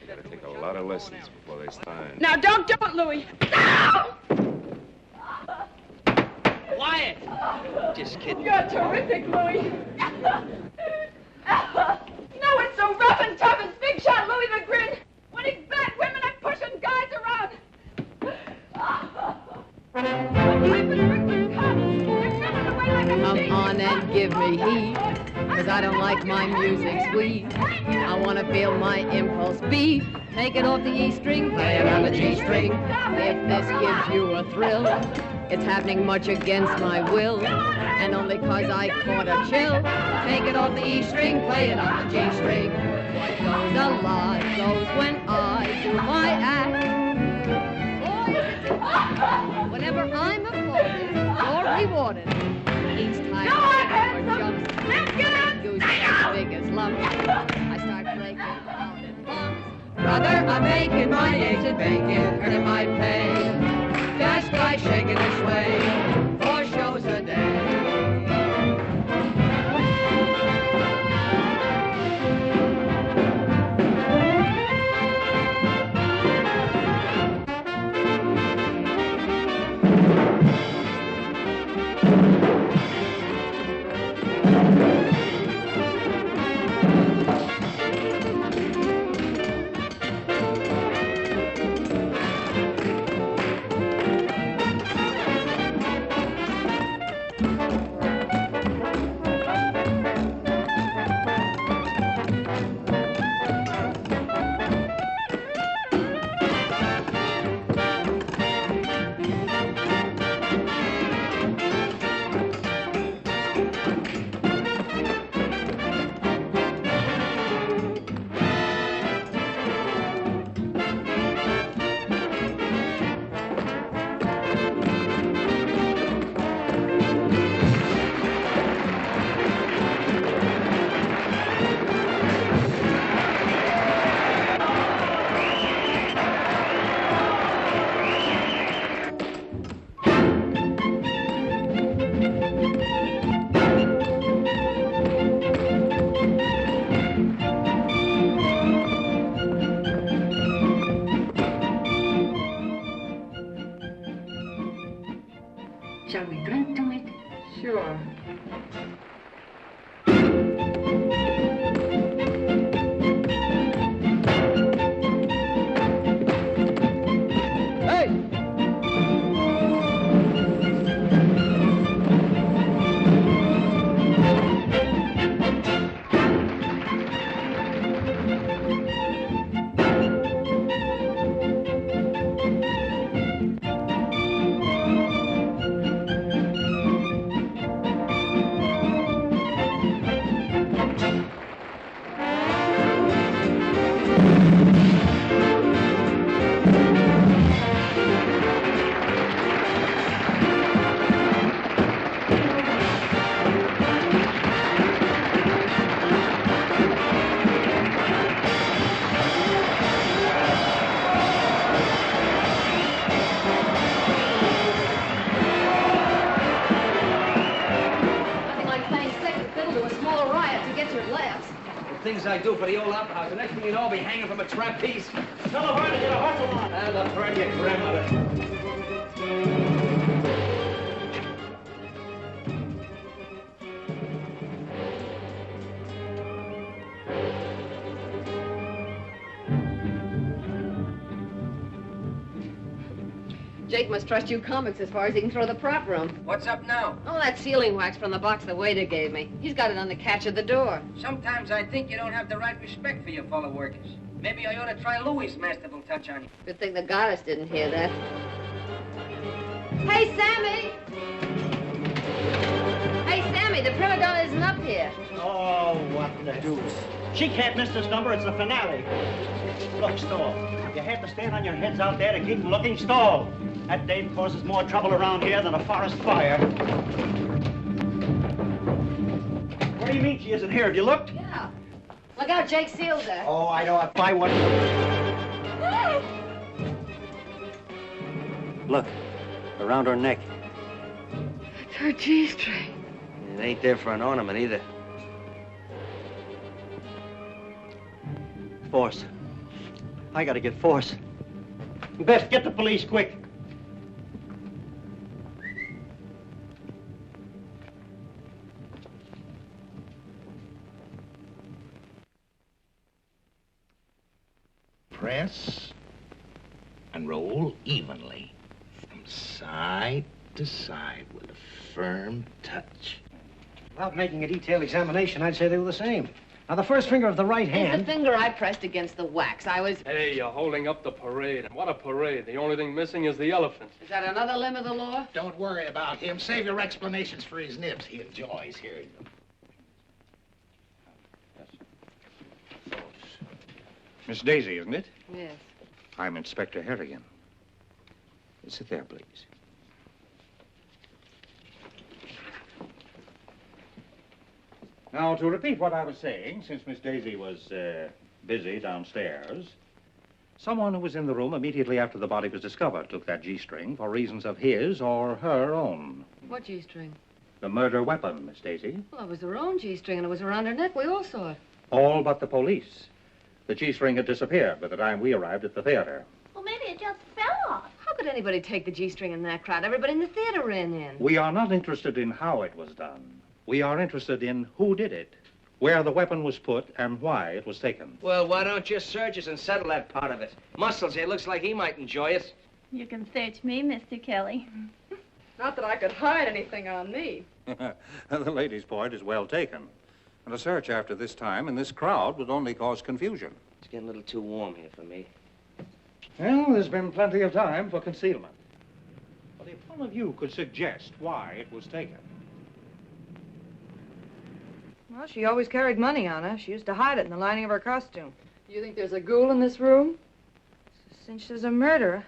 Gotta take a lot of lessons before they start. Now, don't do it, Louis. Quiet! Just kidding. You're terrific, Louis. No, it's so rough and tough. It's Big Shot Louis the Grin. When he's bad women and pushing guys around. Come on and give me heat, 'cause I don't like my music sweet. I want to feel my impulse beat. Take it off the E string, play it on the G string. If this gives you a thrill, it's happening much against my will, and only 'cause I caught a chill. Take it off the E string, play it on the G string. What goes a lot goes when I do my act. Whenever I'm applauded or rewarded, each time or jumps, goose as big as lumps, I start breaking out in bumps. Brother, I'm making my eggs and bacon, earning my pay, just by shaking this way, 4 shows a day. Shall we drink to it? Sure. Things I do for the old opera house. The next thing you know, I'll be hanging from a trapeze. Tell her to get a hustle on. And I'll burn your grandmother. Jake must trust you comics as far as he can throw the prop room. What's up now? Oh, that sealing wax from the box the waiter gave me. He's got it on the catch of the door. Sometimes I think you don't have the right respect for your fellow workers. Maybe I ought to try Louis' masterful touch on you. Good thing the goddess didn't hear that. Hey, Sammy! Hey, Sammy, the prima donna isn't up here. Oh, what the deuce. She can't miss this number. It's the finale. Look, Stall, you have to stand on your heads out there to keep looking. Stall. That dame causes more trouble around here than a forest fire. What do you mean she isn't here? Have you looked? Yeah. Look out, Jake sealed her. Oh, I know. If I wasn't... Look, around her neck. It's her G-string. It ain't there for an ornament either. Force. I gotta get Force. Best get the police quick. Press and roll evenly from side to side with a firm touch. Without making a detailed examination, I'd say they were the same. Now, the first finger of the right hand... The finger I pressed against the wax. I was... Hey, you're holding up the parade. What a parade. The only thing missing is the elephant. Is that another limb of the law? Don't worry about him. Save your explanations for his nibs. He enjoys hearing them. Miss Daisy, isn't it? Yes. I'm Inspector Harrigan. Sit there, please. Now, to repeat what I was saying, since Miss Daisy was busy downstairs, someone who was in the room immediately after the body was discovered took that G-string for reasons of his or her own. What G-string? The murder weapon, Miss Daisy. Well, it was her own G-string, and it was around her neck. We all saw it. All but the police. The G-string had disappeared by the time we arrived at the theater. Well, maybe it just fell off. How could anybody take the G-string in that crowd? Everybody in the theater ran in. We are not interested in how it was done. We are interested in who did it, where the weapon was put, and why it was taken. Well, why don't you search us and settle that part of it? Muscles here looks like he might enjoy it. You can search me, Mr. Kelly. Not that I could hide anything on me. The lady's point is well taken. And a search after this time in this crowd would only cause confusion. It's getting a little too warm here for me. Well, there's been plenty of time for concealment. But if one of you could suggest why it was taken. Well, she always carried money on her. She used to hide it in the lining of her costume. You think there's a ghoul in this room? Since there's a murderer.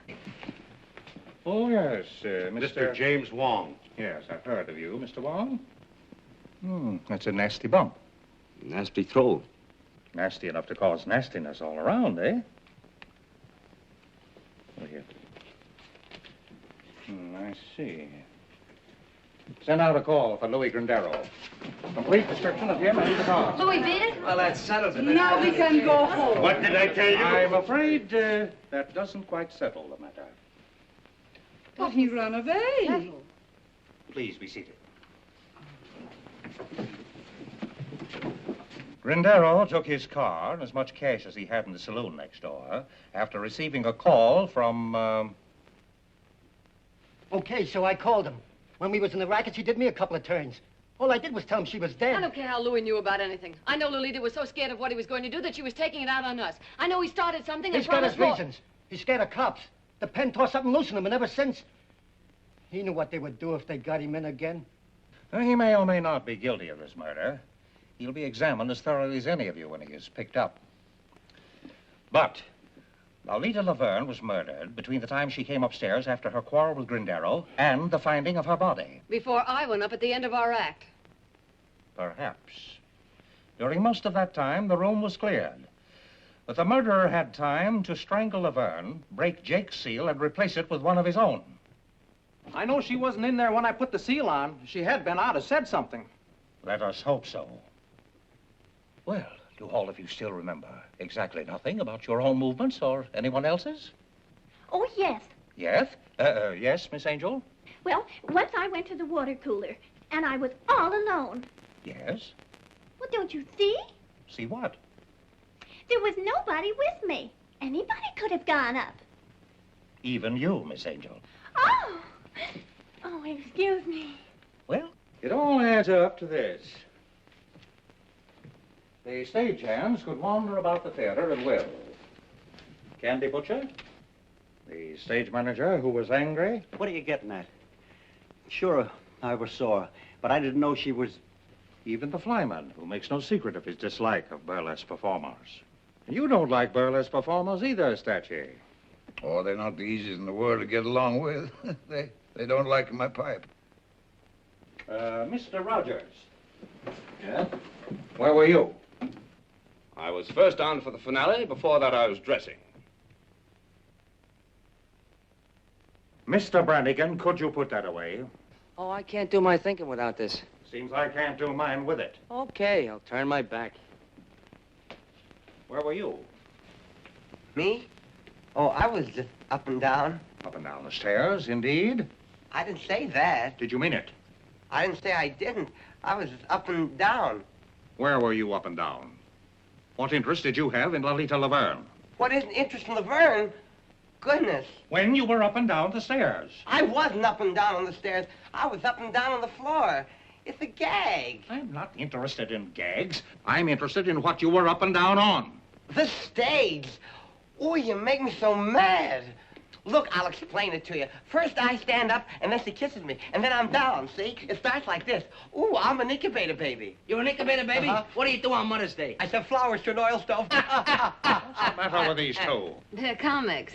Oh, yes, Mr. James Wong. Yes, I've heard of you, Mr. Wong. That's a nasty bump. Nasty throw. Nasty enough to cause nastiness all around, eh? Oh, here. I see. Send out a call for Louis Grandero. Complete description of him and the car. Louis did? Well, that settles it. Now we can go home. What did I tell you? I'm afraid that doesn't quite settle the matter. But he ran away. Please be seated. Grindero took his car and as much cash as he had in the saloon next door after receiving a call from, Okay, so I called him. When we was in the rackets, he did me a couple of turns. All I did was tell him she was dead. I don't care how Louis knew about anything. I know Lolita was so scared of what he was going to do that she was taking it out on us. I know he started something and He's got his promised more. reasons. He's scared of cops. The pen tore something loose in him, and ever since, he knew what they would do if they got him in again. Well, he may or may not be guilty of this murder. He'll be examined as thoroughly as any of you when he is picked up. But Lolita Laverne was murdered between the time she came upstairs after her quarrel with Grindero and the finding of her body. Before I went up at the end of our act. Perhaps. During most of that time, the room was cleared. But the murderer had time to strangle Laverne, break Jake's seal, and replace it with one of his own. I know she wasn't in there when I put the seal on. If she had been, I'd have said something. Let us hope so. Well, do all of you still remember exactly nothing about your own movements or anyone else's? Oh, yes. Yes? Yes, Miss Angel? Well, once I went to the water cooler, and I was all alone. Yes? Well, don't you see? See what? There was nobody with me. Anybody could have gone up. Even you, Miss Angel. Oh! Oh, excuse me. Well, it all adds up to this. The stagehands could wander about the theater at will. Candy Butcher, the stage manager who was angry. What are you getting at? Sure, I was sore, but I didn't know she was... Even the flyman, who makes no secret of his dislike of burlesque performers. You don't like burlesque performers either, Statue. Oh, they're not the easiest in the world to get along with. They don't like my pipe. Mr. Rogers. Yeah? Where were you? I was first down for the finale. Before that, I was dressing. Mr. Brannigan, could you put that away? Oh, I can't do my thinking without this. Seems I can't do mine with it. Okay, I'll turn my back. Where were you? Me? Oh, I was just up and down. Up and down the stairs, indeed. I didn't say that. Did you mean it? I didn't say I didn't. I was just up and down. Where were you up and down? What interest did you have in Lolita Laverne? What isn't interest in Laverne? Goodness. When you were up and down the stairs. I wasn't up and down on the stairs. I was up and down on the floor. It's a gag. I'm not interested in gags. I'm interested in what you were up and down on. The stage. Oh, you make me so mad. Look, I'll explain it to you. First I stand up, and then she kisses me, and then I'm down, see? It starts like this. Ooh, I'm an incubator baby. You're an incubator baby? What do you do on Mother's Day? I sell flowers to an oil stove. What's the matter with these two? They're comics.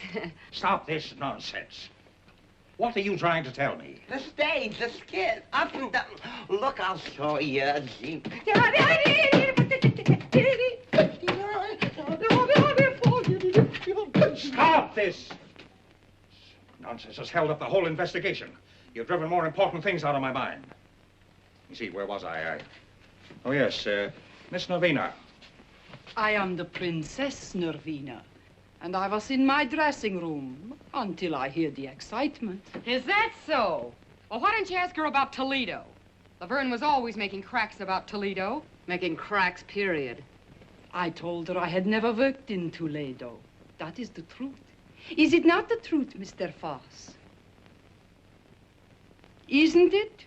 Stop this nonsense. What are you trying to tell me? The stage, the skit, up and down. Look, I'll show you. Gee. Stop this! Nonsense has held up the whole investigation. You've driven more important things out of my mind. You see, where was I? Oh, yes, Miss Nervina. I am the Princess Nervina, and I was in my dressing room until I hear the excitement. Is that so? Well, why didn't you ask her about Toledo? Laverne was always making cracks about Toledo. Making cracks, period. I told her I had never worked in Toledo. That is the truth. Is it not the truth, Mr. Foss? Isn't it?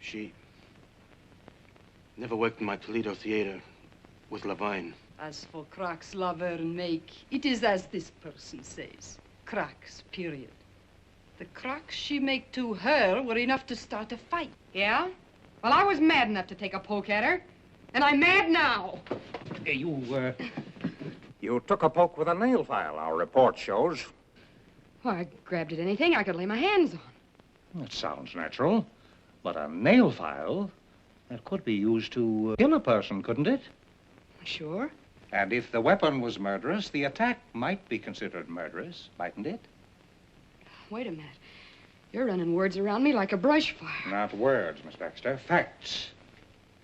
She never worked in my Toledo theater with Lavine. As for cracks Laverne make, it is as this person says. Cracks, period. The cracks she make to her were enough to start a fight. Yeah? Well, I was mad enough to take a poke at her. And I'm mad now. You took a poke with a nail file, our report shows. Well, I grabbed at anything I could lay my hands on. That sounds natural. But a nail file, that could be used to kill a person, couldn't it? Sure. And if the weapon was murderous, the attack might be considered murderous, mightn't it? Wait a minute. You're running words around me like a brush fire. Not words, Miss Baxter. Facts.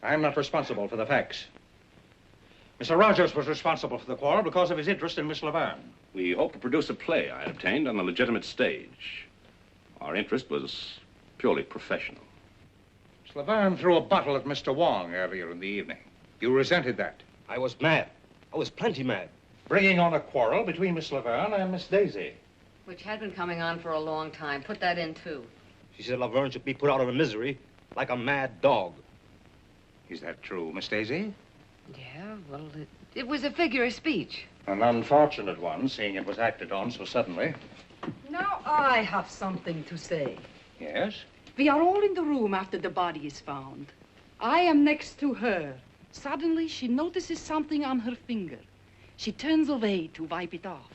I'm not responsible for the facts. Mr. Rogers was responsible for the quarrel because of his interest in Miss Laverne. We hope to produce a play I obtained on the legitimate stage. Our interest was purely professional. Miss Laverne threw a bottle at Mr. Wong earlier in the evening. You resented that. I was mad. I was plenty mad. Bringing on a quarrel between Miss Laverne and Miss Daisy. Which had been coming on for a long time. Put that in, too. She said Laverne should be put out of her misery like a mad dog. Is that true, Miss Daisy? Yeah, well, it was a figure of speech. An unfortunate one, seeing it was acted on so suddenly. Now I have something to say. Yes? We are all in the room after the body is found. I am next to her. Suddenly, she notices something on her finger. She turns away to wipe it off.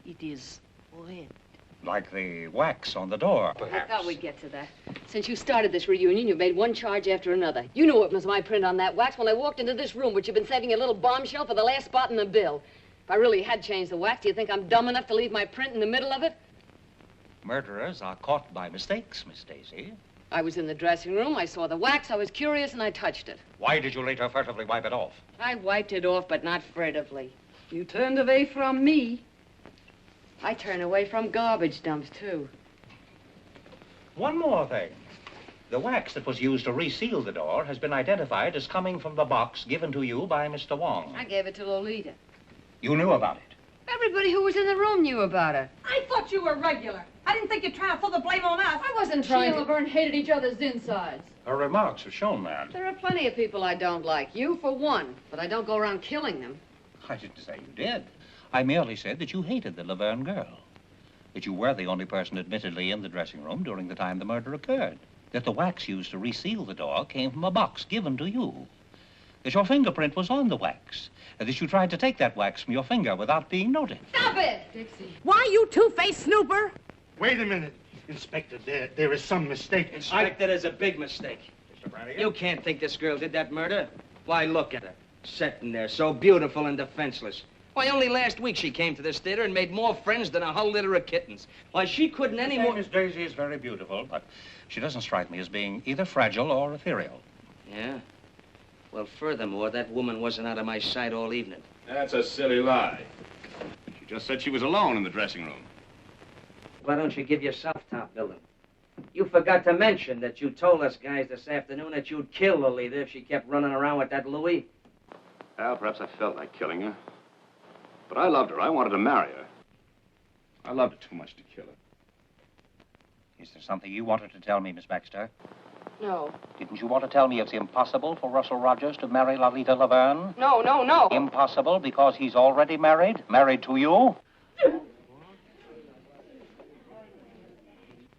It is red. Like the wax on the door, I perhaps. thought we'd get to that. Since you started this reunion, you've made one charge after another. You knew it was my print on that wax when I walked into this room, but you've been saving a little bombshell for the last spot in the bill. If I really had changed the wax, do you think I'm dumb enough to leave my print in the middle of it? Murderers are caught by mistakes, Miss Daisy. I was in the dressing room, I saw the wax, I was curious, and I touched it. Why did you later furtively wipe it off? I wiped it off, but not furtively. You turned away from me. I turn away from garbage dumps, too. One more thing. The wax that was used to reseal the door has been identified as coming from the box given to you by Mr. Wong. I gave it to Lolita. You knew about it? Everybody who was in the room knew about it. I thought you were regular. I didn't think you'd try to throw the blame on us. I wasn't She and trying to... Laverne hated each other's insides. Her remarks have shown that. There are plenty of people I don't like. You, for one. But I don't go around killing them. I didn't say you did. I merely said that you hated the Laverne girl. That you were the only person admittedly in the dressing room during the time the murder occurred. That the wax used to reseal the door came from a box given to you. That your fingerprint was on the wax. And that you tried to take that wax from your finger without being noticed. Stop it! Dixie. Why, you two-faced snooper? Wait a minute, Inspector. There is some mistake. Inspector, there's a big mistake. Mr. Brannigan? You can't think this girl did that murder. Why, look at her. Sitting there, so beautiful and defenseless. Why, only last week she came to this theater and made more friends than a whole litter of kittens. Why, she couldn't any more... Miss Daisy is very beautiful, but she doesn't strike me as being either fragile or ethereal. Yeah? Well, furthermore, that woman wasn't out of my sight all evening. That's a silly lie. She just said she was alone in the dressing room. Why don't you give yourself top billing? You forgot to mention that you told us guys this afternoon that you'd kill Lolita if she kept running around with that Louis. Well, perhaps I felt like killing her. But I loved her. I wanted to marry her. I loved her too much to kill her. Is there something you wanted to tell me, Miss Baxter? No. Didn't you want to tell me it's impossible for Russell Rogers to marry Lolita Laverne? No, no, no. Impossible because he's already married? Married to you?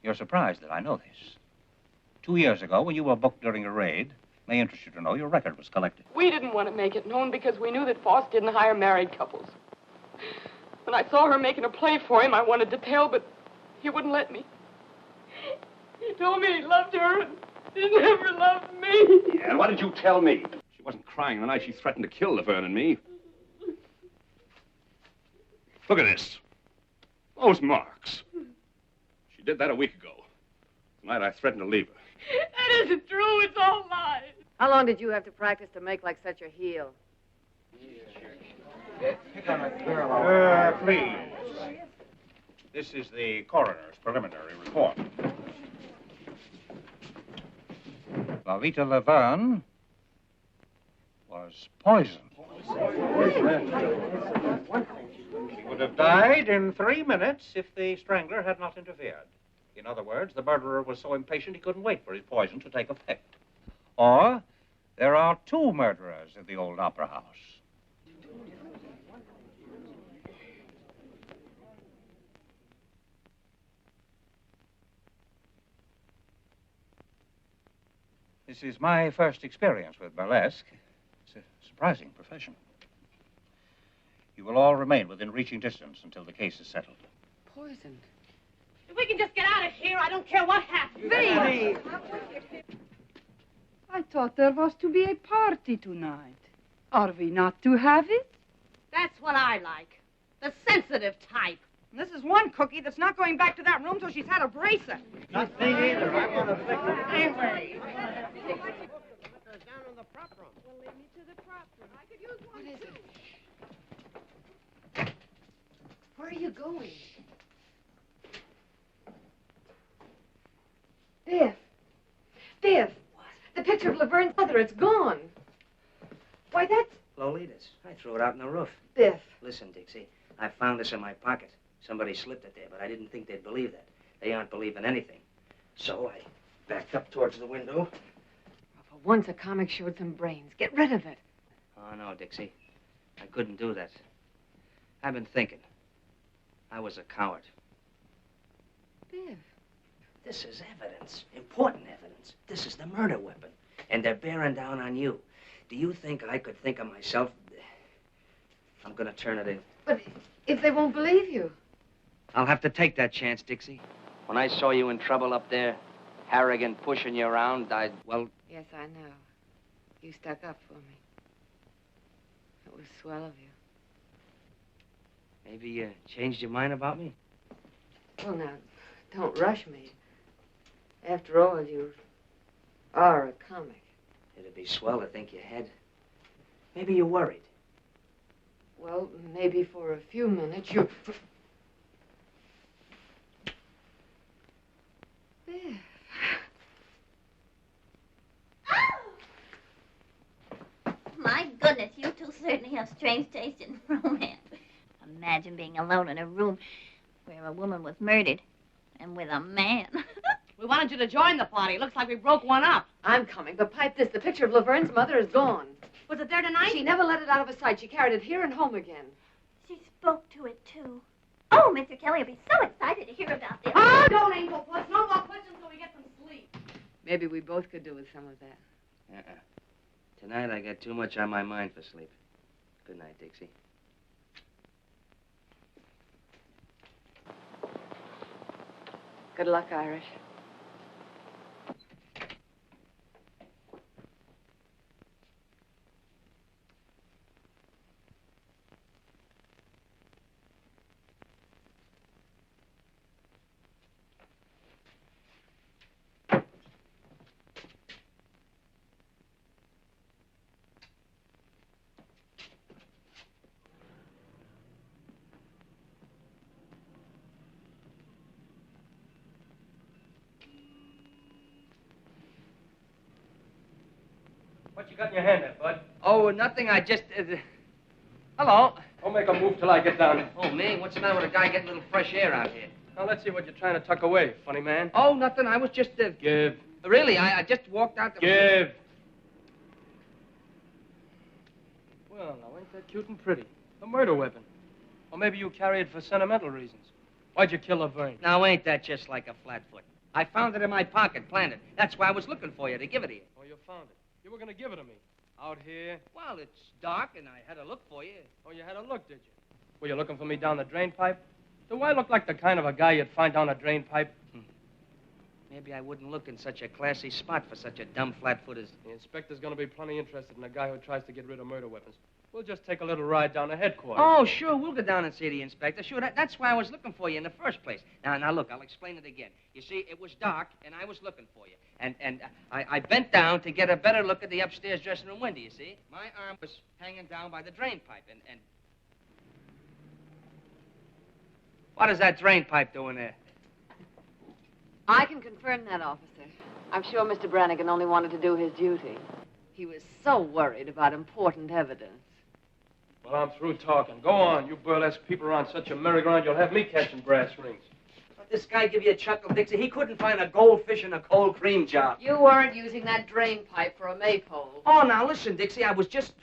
You're surprised that I know this. 2 years ago, when you were booked during a raid, may interest you to know your record was collected. We didn't want to make it known because we knew that Foss didn't hire married couples. When I saw her making a play for him, I wanted to tell, but he wouldn't let me. He told me he loved her and he never loved me. Yeah, and why did you tell me? She wasn't crying the night she threatened to kill Laverne and me. Look at this. Those marks. She did that a week ago. Tonight I threatened to leave her. That isn't true. It's all lies. How long did you have to practice to make like such a heel? Please. This is the coroner's preliminary report. Lolita Laverne was poisoned. She would have died in 3 minutes if the strangler had not interfered. In other words, the murderer was so impatient he couldn't wait for his poison to take effect. Or, there are 2 murderers in the old opera house. This is my first experience with burlesque. It's a surprising profession. You will all remain within reaching distance until the case is settled. Poisoned. If we can just get out of here, I don't care what happens. Vinny! I thought there was to be a party tonight. Are we not to have it? That's what I like. The sensitive type. This is one cookie that's not going back to that room till she's had a bracer. Not me either. I want to fix it anyway. Down in the prop room. Well, lead me to the prop room. I could use one, too. Where are you going? Biff. Biff. What? The picture of Laverne's mother, it's gone. Why, that's... Lolita's. I threw it out on the roof. Biff. Listen, Dixie, I found this in my pocket. Somebody slipped it there, but I didn't think they'd believe that. They aren't believing anything. So I backed up towards the window. For once, a comic showed some brains. Get rid of it. Oh, no, Dixie. I couldn't do that. I've been thinking. I was a coward. Biff. This is evidence. Important evidence. This is the murder weapon. And they're bearing down on you. Do you think I could think of myself? I'm gonna turn it in. But if they won't believe you? I'll have to take that chance, Dixie. When I saw you in trouble up there, Harrigan pushing you around, well... Yes, I know. You stuck up for me. It was swell of you. Maybe you changed your mind about me? Well, now, don't rush me. After all, you are a comic. It'd be swell to think you had. Maybe you're worried. Well, maybe for a few minutes you... Biff. My goodness, you two certainly have strange taste in romance. Imagine being alone in a room where a woman was murdered and with a man. We wanted you to join the party. Looks like we broke one up. I'm coming, but pipe this. The picture of Laverne's mother is gone. Was it there tonight? She never let it out of her sight. She carried it here and home again. She spoke to it, too. Oh, Mr. Kelly will be so excited to hear about this. Oh, don't, Angel Puss. No more questions till we get some sleep. Maybe we both could do with some of that. Tonight I got too much on my mind for sleep. Good night, Dixie. Good luck, Irish. What you got in your hand there, Bud? Oh, nothing. I just... Hello. Don't make a move till I get down there. Oh, me? What's the matter with a guy getting a little fresh air out here? Now, let's see what you're trying to tuck away, funny man. Oh, nothing. I was just... Give. Really, I just walked out... Give. Well, now, ain't that cute and pretty? A murder weapon. Or maybe you carry it for sentimental reasons. Why'd you kill Laverne? Now, ain't that just like a flatfoot? I found it in my pocket, planted. That's why I was looking for you, to give it to you. Oh, you found it. You were going to give it to me. Out here? Well, it's dark, and I had to look for you. Oh, you had a look, did you? Were you looking for me down the drain pipe? Do I look like the kind of a guy you'd find down a drain pipe? Maybe I wouldn't look in such a classy spot for such a dumb flatfoot as... The inspector's going to be plenty interested in a guy who tries to get rid of murder weapons. We'll just take a little ride down to headquarters. Oh, sure, we'll go down and see the inspector. Sure, that's why I was looking for you in the first place. Now, look, I'll explain it again. You see, it was dark, and I was looking for you. And I bent down to get a better look at the upstairs dressing room window, you see? My arm was hanging down by the drain pipe, and... What is that drain pipe doing there? I can confirm that, officer. I'm sure Mr. Brannigan only wanted to do his duty. He was so worried about important evidence. Well, I'm through talking. Go on. You burlesque people are on such a merry-go-round, you'll have me catching brass rings. Let this guy give you a chuckle, Dixie. He couldn't find a goldfish in a cold cream jar. You weren't using that drain pipe for a maypole. Oh, now, listen, Dixie, I was just...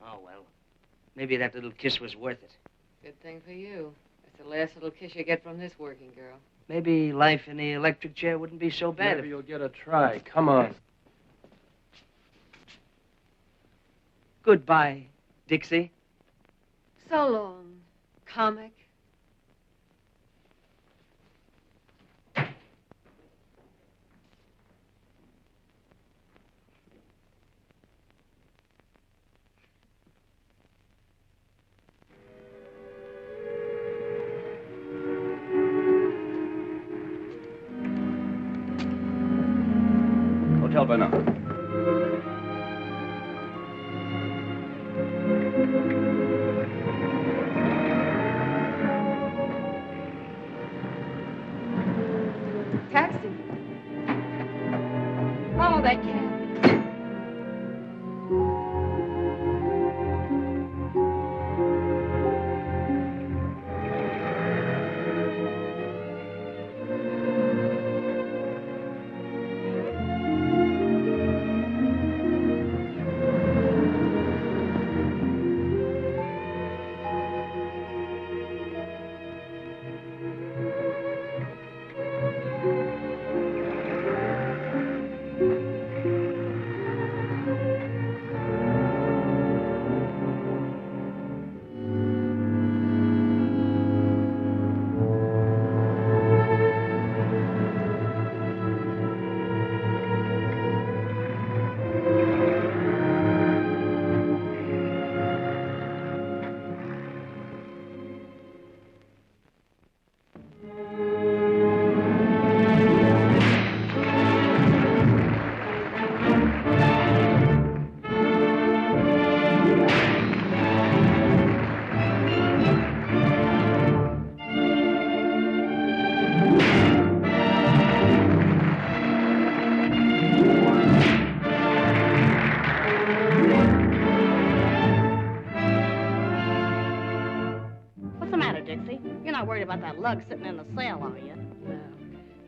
Oh, well. Maybe that little kiss was worth it. Good thing for you. That's the last little kiss you get from this working girl. Maybe life in the electric chair wouldn't be so bad. Maybe you'll get a try. Come on. Goodbye, Dixie. So long, comic. Hotel by now. Taxi. that cab. Worried about that lug sitting in the cell, are you? No.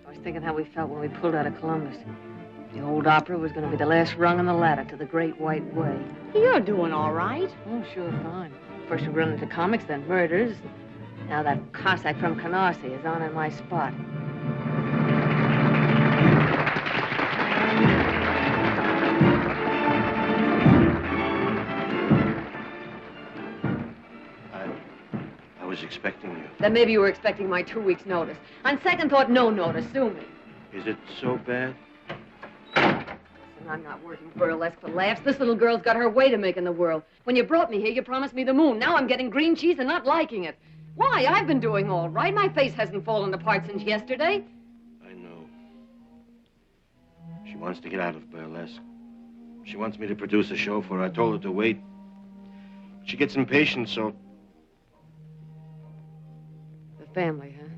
I was thinking how we felt when we pulled out of Columbus. The old opera was going to be the last rung on the ladder to the Great White Way. You're doing all right. Oh, sure, fine. First we run into comics, then murders. Now that Cossack from Canarsie is on in my spot. I was expecting you. Then maybe you were expecting my 2 weeks' notice. On second thought, no notice. Sue me. Is it so bad? Listen, I'm not working burlesque for laughs. This little girl's got her way to make in the world. When you brought me here, you promised me the moon. Now I'm getting green cheese and not liking it. Why? I've been doing all right. My face hasn't fallen apart since yesterday. I know. She wants to get out of burlesque. She wants me to produce a show for her. I told her to wait. She gets impatient, so... The family, huh?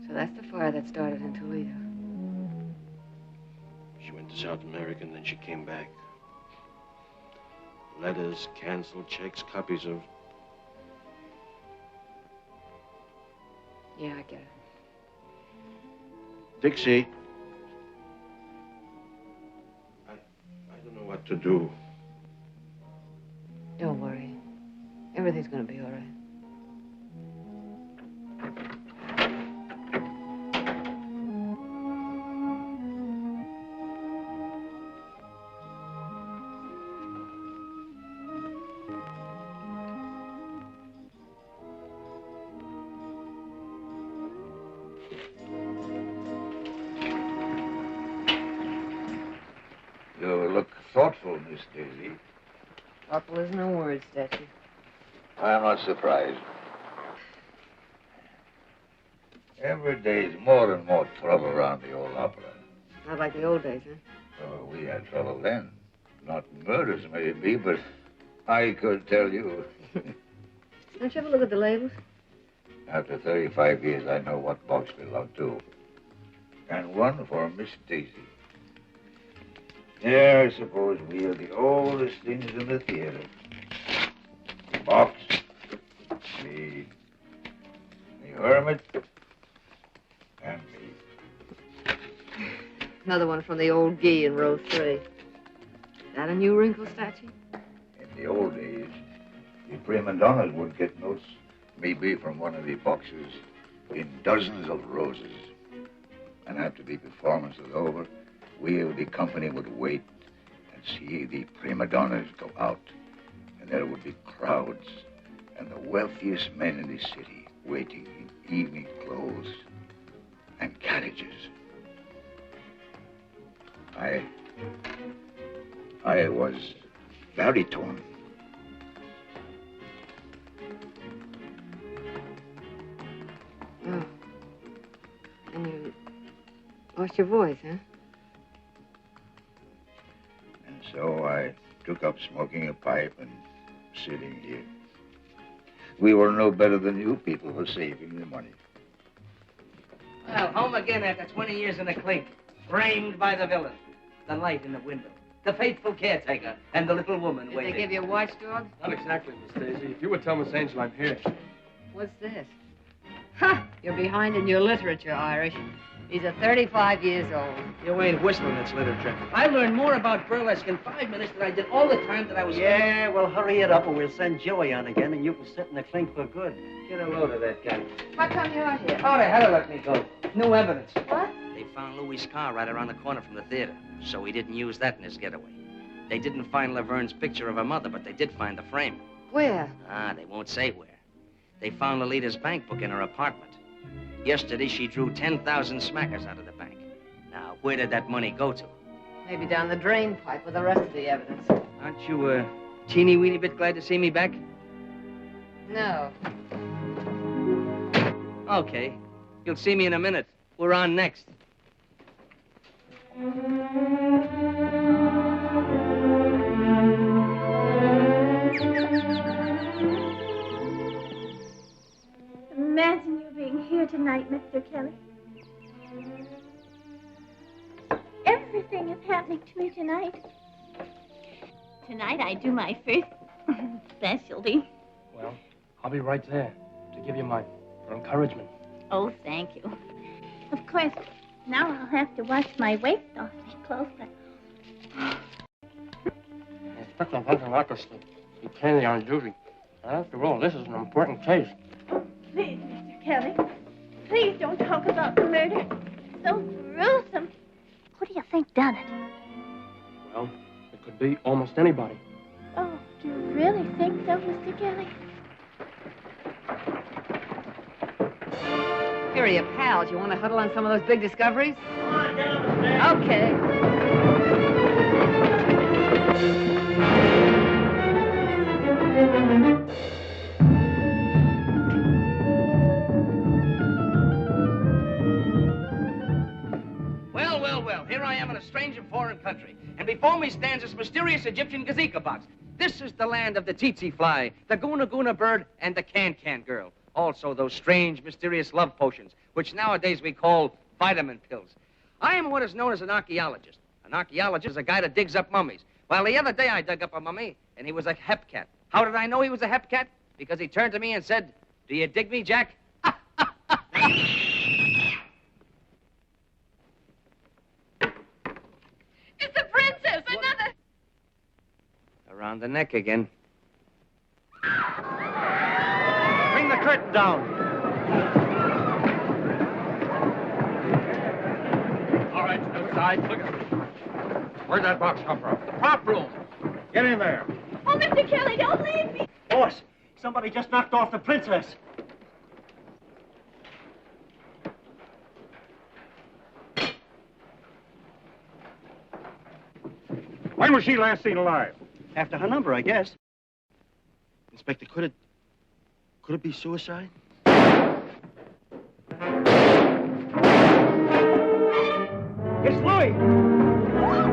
So that's the fire that started in Toledo. She went to South America and then she came back. Letters, canceled checks, copies of... Yeah, I get it. Dixie. I don't know what to do. Don't worry. Everything's gonna be all right. You look thoughtful, Miss Daisy. Thoughtful is no word, Statue. I'm not surprised. Every day's more and more trouble around the old opera. Not like the old days, huh? Oh, we had trouble then. Not murders, maybe, but I could tell you. Don't you ever look at the labels? After 35 years, I know what box belonged to. And one for Miss Daisy. Yeah, I suppose we are the oldest things in the theater. The box, the hermit, and me. Another one from the old Guy in row 3. That a new wrinkle, Statue? In the old days, the prima donnas would get notes, maybe from one of the boxes, in dozens of roses. And after the performance was over, we of the company would wait and see the prima donnas go out. And there would be crowds and the wealthiest men in the city waiting in evening clothes and carriages. I was very torn. Oh. And you lost your voice, huh? And so I took up smoking a pipe and sitting here. We were no better than you people for saving the money. Well, home again after 20 years in the clink. Framed by the villain. The light in the window. The faithful caretaker. And the little woman Did waiting. they give you a watchdog? Not exactly, Miss Daisy. If you would tell Miss Angel I'm here. What's this? Ha! You're behind in your literature, Irish. He's a 35 years old. You ain't whistling, it's literature. I learned more about burlesque in 5 minutes than I did all the time that I was... Yeah, well, hurry it up or we'll send Joey on again and you can sit in the clink for good. Get a load of that guy. How come you're here? Oh, they had to let me go. New evidence. What? They found Louis' car right around the corner from the theater, so he didn't use that in his getaway. They didn't find Laverne's picture of her mother, but they did find the frame. Where? Ah, they won't say where. They found Lolita's bank book in her apartment. Yesterday, she drew 10,000 smackers out of the bank. Now, where did that money go to? Maybe down the drain pipe with the rest of the evidence. Aren't you a teeny-weeny bit glad to see me back? No. Okay. You'll see me in a minute. We're on next. Imagine you being here tonight, Mr. Kelly. Everything is happening to me tonight. Tonight I do my first specialty. Well, I'll be right there to give you my encouragement. Oh, thank you. Of course, now I'll have to watch my waist awfully close, but Inspector doesn't like us to be candy on duty. After all, this is an important case. please, Mr. Kelly, please don't talk about the murder. It's so gruesome. Who do you think done it? Well, it could be almost anybody. Oh, do you really think so, Mr. Kelly? Here are your pals. You want to huddle on some of those big discoveries? Okay. Well, here I am in a strange and foreign country, and before me stands this mysterious Egyptian gazika box. This is the land of the tsetse fly, the guna guna bird, and the can-can girl. Also those strange, mysterious love potions, which nowadays we call vitamin pills. I am what is known as an archaeologist. An archaeologist is a guy that digs up mummies. Well, the other day I dug up a mummy, and he was a hepcat. How did I know he was a hepcat? Because he turned to me and said, "Do you dig me, Jack?" It's the princess! Another! Around the neck again. Bring the curtain down. All right, outside. Look at it. Where'd that box come from? The prop room. Get in there. Oh, Mr. Kelly, don't leave me. Boss, somebody just knocked off the princess. When was she last seen alive? After her number, I guess. Inspector, could it be suicide? It's Louis!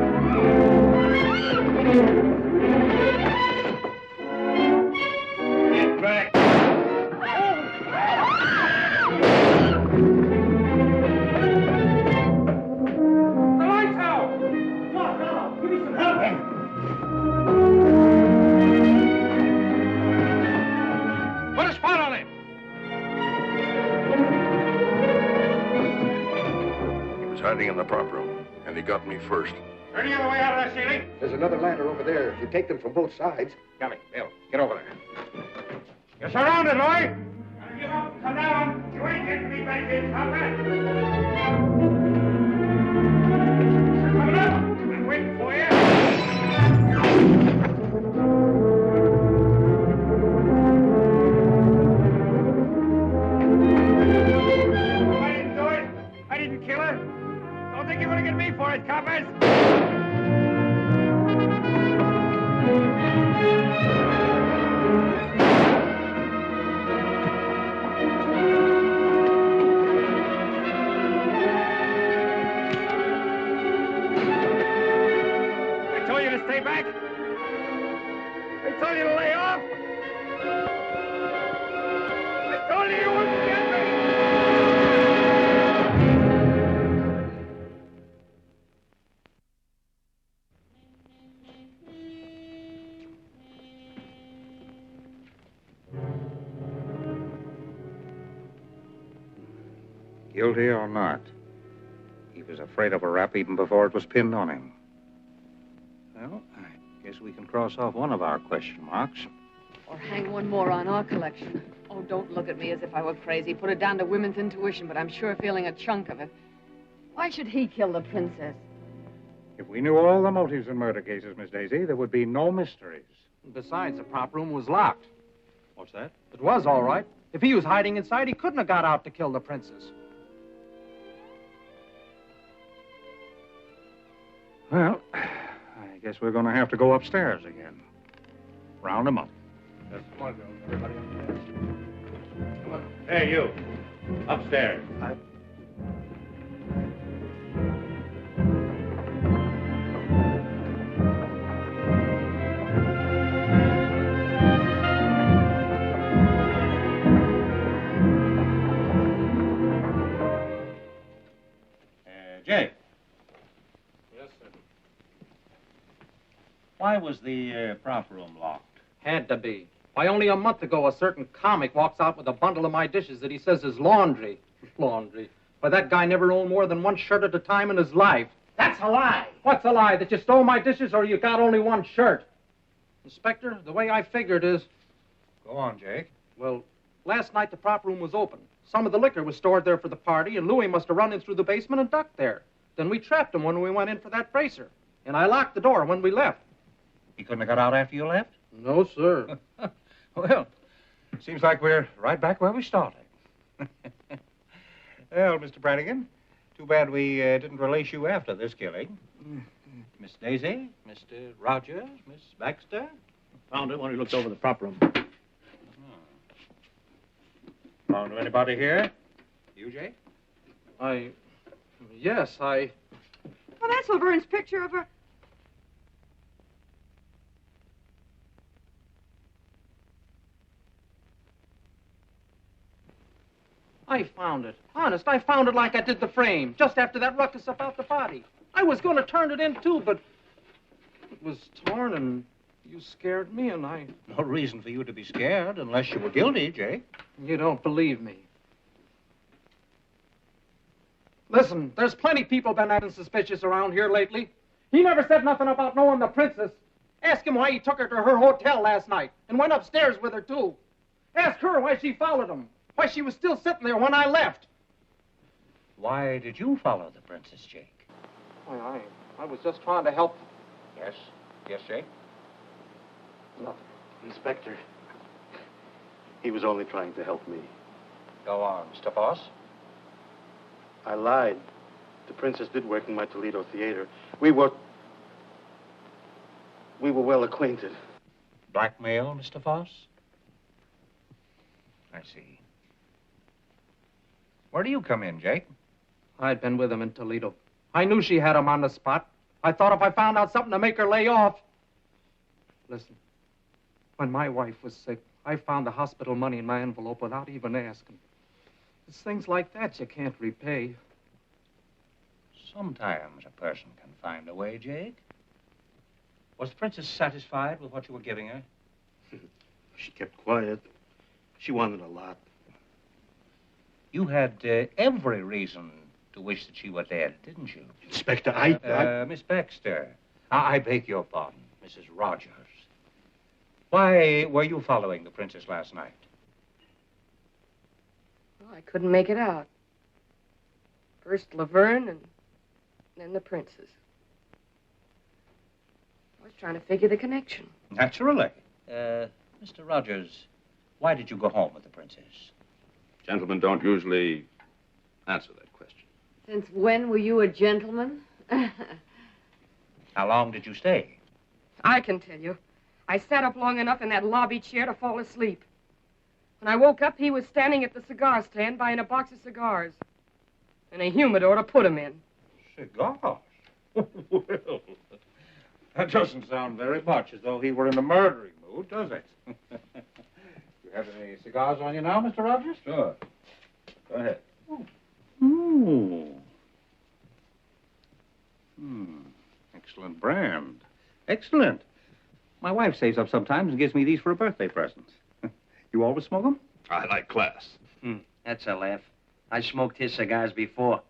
Get back! The lights out! Come on, now, give me some help! Put a spot on him. He was hiding in the prop room, and he got me first. Any other way out of that ceiling? There's another ladder over there. If you take them from both sides. Got me. Bill, get over there. You're surrounded, Louis! Gotta give up and come down. You ain't getting me back in, combat! Coming up! I'm waiting for you. I didn't do it. I didn't kill her. Don't think you're gonna get me for it, coppers. I told you to stay back. I told you to lay off. I told you you wouldn't get me. Guilty or not, he was afraid of a rap even before it was pinned on him. Well, I guess we can cross off one of our question marks. Or hang one more on our collection. Oh, don't look at me as if I were crazy. Put it down to women's intuition, but I'm sure feeling a chunk of it. Why should he kill the princess? If we knew all the motives in murder cases, Miss Daisy, there would be no mysteries. Besides, the prop room was locked. What's that? It was all right. If he was hiding inside, he couldn't have got out to kill the princess. Well, I guess we're going to have to go upstairs again. Round them up. Yes, come on, girls. Everybody upstairs. Come on. Hey, you. Upstairs. Jake. Yes, sir. Why was the prop room locked? Had to be. Why, only a month ago, a certain comic walks out with a bundle of my dishes that he says is laundry. Laundry. Why, that guy never owned more than one shirt at a time in his life. That's a lie. What's a lie? That you stole my dishes or you got only one shirt? Inspector, the way I figured is... Go on, Jake. Well, last night the prop room was open. Some of the liquor was stored there for the party, and Louis must have run in through the basement and ducked there. Then we trapped him when we went in for that bracer. And I locked the door when we left. He couldn't have got out after you left? No, sir. Well, seems like we're right back where we started. Well, Mr. Brannigan, too bad we didn't release you after this killing. Miss Daisy, Mr. Rogers, Miss Baxter. Found it when he looked over the prop room. Found anybody here? You, Jake? Yes, Well, that's Laverne's picture of her. I found it. Honest, I found it like I did the frame, just after that ruckus about the body. I was going to turn it in, too, but it was torn, and you scared me, and I... No reason for you to be scared unless you were guilty, Jake. You don't believe me. Listen, there's plenty people been acting suspicious around here lately. He never said nothing about knowing the princess. Ask him why he took her to her hotel last night and went upstairs with her, too. Ask her why she followed him. Why she was still sitting there when I left. Why did you follow the princess, Jake? Why, I was just trying to help. Yes? Yes, Jake? Nothing. Inspector, he was only trying to help me. Go on, Mr. Foss. I lied. The princess did work in my Toledo theater. We were well acquainted. Blackmail, Mr. Foss? I see. Where do you come in, Jake? I'd been with him in Toledo. I knew she had him on the spot. I thought if I found out something to make her lay off. Listen, when my wife was sick, I found the hospital money in my envelope without even asking. It's things like that you can't repay. Sometimes a person can find a way, Jake. Was the princess satisfied with what you were giving her? She kept quiet. She wanted a lot. You had every reason to wish that she were dead, didn't you? Inspector, Miss Baxter. I beg your pardon, Mrs. Rogers. Why were you following the princess last night? Well, I couldn't make it out. First Laverne and then the princess. I was trying to figure the connection. Naturally. Mr. Rogers, why did you go home with the princess? Gentlemen don't usually answer that question. Since when were you a gentleman? How long did you stay? I can tell you. I sat up long enough in that lobby chair to fall asleep. When I woke up, he was standing at the cigar stand buying a box of cigars. And a humidor to put them in. Cigars? Well, that doesn't sound very much as though he were in a murdering mood, does it? You have any cigars on you now, Mr. Rogers? Sure. Go ahead. Ooh. Excellent brand. Excellent. My wife saves up sometimes and gives me these for a birthday present. You always smoke them? I like class. That's a laugh. I smoked his cigars before.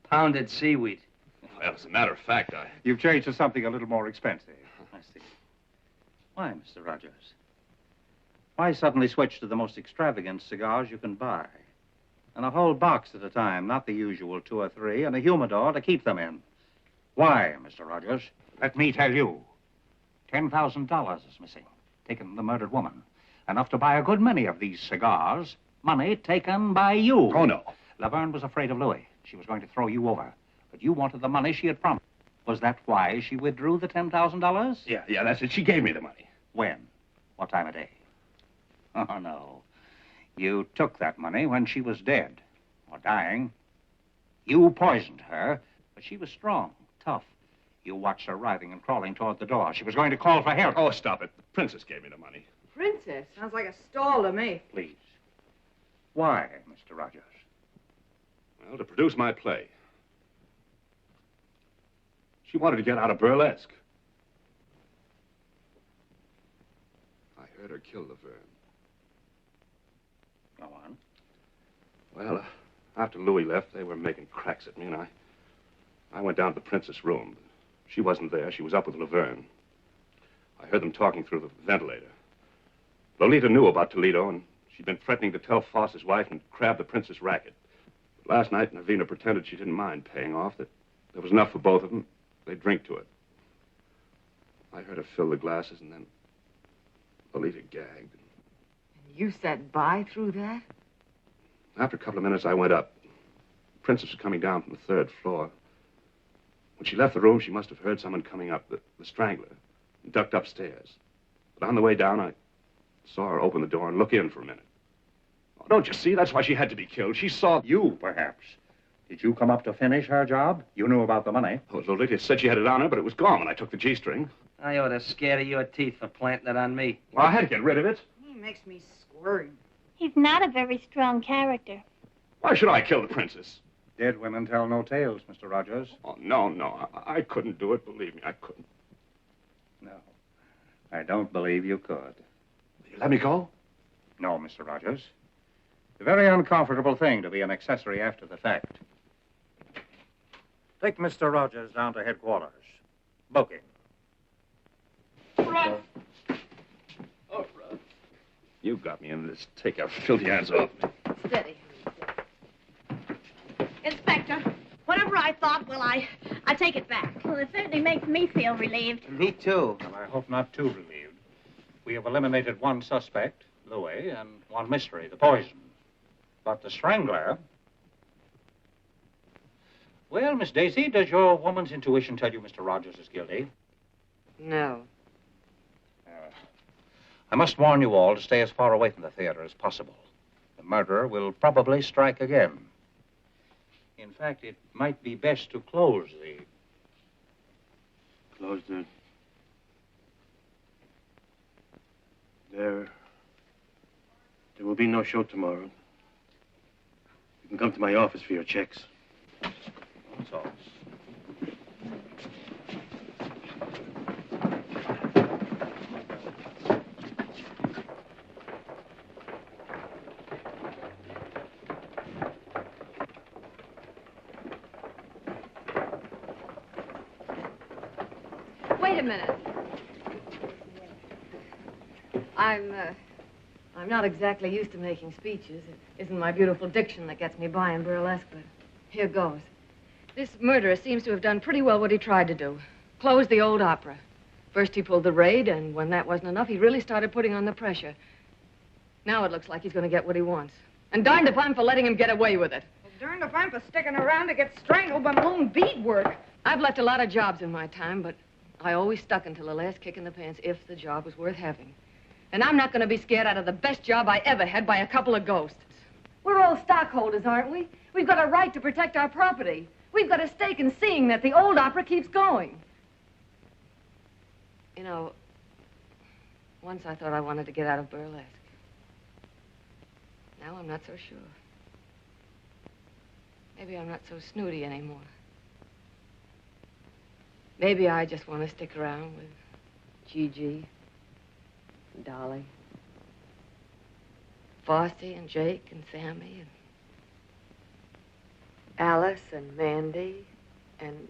Pounded seaweed. Well, as a matter of fact, You've changed to something a little more expensive. I see. Why, Mr. Rogers? Why suddenly switch to the most extravagant cigars you can buy? And a whole box at a time, not the usual 2 or 3, and a humidor to keep them in. Why, Mr. Rogers? Let me tell you. $10,000 is missing, taken from the murdered woman. Enough to buy a good many of these cigars. Money taken by you. Oh, no. Laverne was afraid of Louis. She was going to throw you over. But you wanted the money she had promised. Was that why she withdrew the $10,000? Yeah, that's it. She gave me the money. When? What time of day? Oh, no. You took that money when she was dead, or dying. You poisoned her, but she was strong, tough. You watched her writhing and crawling toward the door. She was going to call for help. Oh, stop it. The princess gave me the money. Princess? Sounds like a stall to me. Please. Why, Mr. Rogers? Well, to produce my play. She wanted to get out of Burlesque. I heard her kill Laverne. Go on. Well, after Louis left, they were making cracks at me, and I went down to the princess' room. She wasn't there. She was up with Laverne. I heard them talking through the ventilator. Lolita knew about Toledo, and she'd been threatening to tell Foster's wife and grab the princess' racket. But last night, Navina pretended she didn't mind paying off, that there was enough for both of them. They'd drink to it. I heard her fill the glasses, and then Lolita gagged. You sat by through that? After a couple of minutes, I went up. The princess was coming down from the 3rd floor. When she left the room, she must have heard someone coming up, the strangler, and ducked upstairs. But on the way down, I saw her open the door and look in for a minute. Oh, don't you see? That's why she had to be killed. She saw... You, perhaps. Did you come up to finish her job? You knew about the money. Oh, Lolita said she had it on her, but it was gone when I took the G-string. I ought to scare your teeth for planting it on me. Well, I had to get rid of it. He makes me squirm. He's not a very strong character. Why should I kill the princess? Dead women tell no tales, Mr. Rogers. Oh, no. I couldn't do it. Believe me, I couldn't. No. I don't believe you could. Will you let me go? No, Mr. Rogers. It's a very uncomfortable thing to be an accessory after the fact. Take Mr. Rogers down to headquarters. Book him. Russ! Oh, Russ. You got me in this. Take your filthy hands off me. Steady. Inspector, whatever I thought, well, I take it back. Well, it certainly makes me feel relieved. Me too. Well, I hope not too relieved. We have eliminated one suspect, Louis, and one mystery, the poison. But the strangler... Well, Miss Daisy, does your woman's intuition tell you Mr. Rogers is guilty? No. I must warn you all to stay as far away from the theater as possible. The murderer will probably strike again. In fact, it might be best to close the... Close the... There will be no show tomorrow. You can come to my office for your checks. That's all. Wait a minute. I'm not exactly used to making speeches. It isn't my beautiful diction that gets me by in burlesque, but here goes. This murderer seems to have done pretty well what he tried to do. Close the old opera. First he pulled the raid, and when that wasn't enough, he really started putting on the pressure. Now it looks like he's going to get what he wants. And darned if I'm for letting him get away with it. Well, darned if I'm for sticking around to get strangled by my own beadwork. I've left a lot of jobs in my time, but I always stuck until the last kick in the pants if the job was worth having. And I'm not going to be scared out of the best job I ever had by a couple of ghosts. We're all stockholders, aren't we? We've got a right to protect our property. We've got a stake in seeing that the old opera keeps going. You know, once I thought I wanted to get out of burlesque. Now I'm not so sure. Maybe I'm not so snooty anymore. Maybe I just want to stick around with Gigi, and Dolly, Frosty and Jake and Sammy and Alice and Mandy and...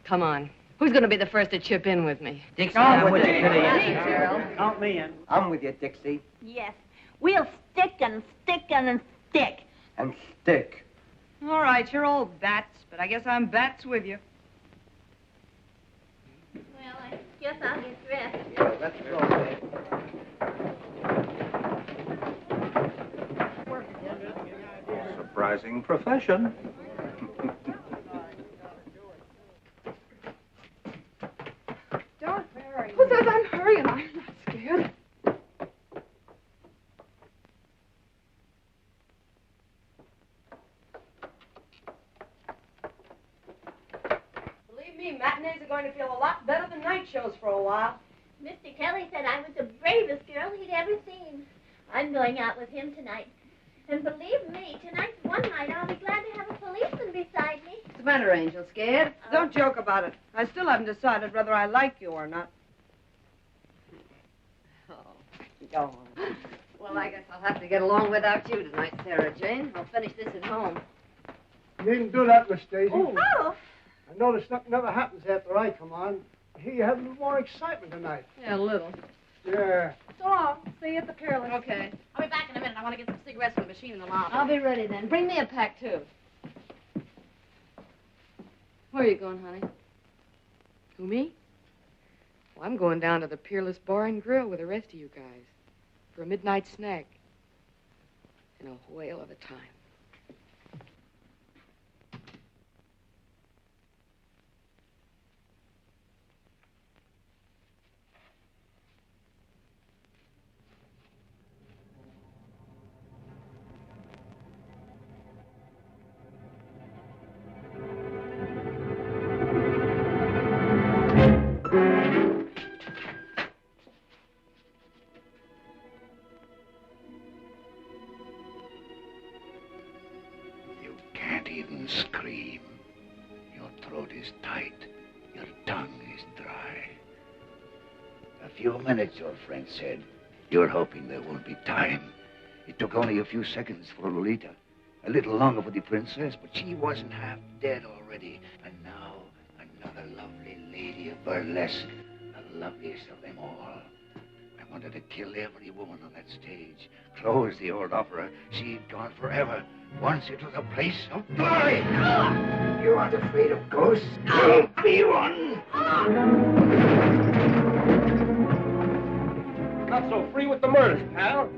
Come on. Who's going to be the first to chip in with me? Dixie, I'm with you. Gerald. Count me in. I'm with you, Dixie. Yes. We'll stick and stick and stick. And stick. All right, you're all bats, but I guess I'm bats with you. Well, I guess I'll get dressed. Yeah, let's go, babe. Surprising profession. Don't hurry. Who says I'm hurrying? I'm not scared. Believe me, matinees are going to feel a lot better than night shows for a while. Mr. Kelly said I was the bravest girl he'd ever seen. I'm going out with him tonight. And believe me, tonight's one night I'll be glad to have a policeman beside me. What's the matter, Angel? Scared? Don't joke about it. I still haven't decided whether I like you or not. Go on. Well, I guess I'll have to get along without you tonight, Sarah Jane. I'll finish this at home. You needn't do that, Miss Daisy. Oh. I notice nothing ever happens after I come on. I hear you have a little more excitement tonight. Yeah, a little. Yeah. So long. See you at the Peerless. Okay. I'll be back in a minute. I want to get some cigarettes from the machine in the lobby. I'll be ready then. Bring me a pack, too. Where are you going, honey? Who, me? Well, I'm going down to the Peerless Bar and Grill with the rest of you guys for a midnight snack in a whale of a time. Can't even scream. Your throat is tight. Your tongue is dry. A few minutes, your friend said. You're hoping there won't be time. It took only a few seconds for Lolita. A little longer for the princess, but she wasn't half dead already. And now, another lovely lady of burlesque. The loveliest of them all. I wanted to kill every woman on that stage. Close the old opera. She'd gone forever. Once it was a place of glory. You aren't afraid of ghosts? I'll be one. Not so free with the murders, pal.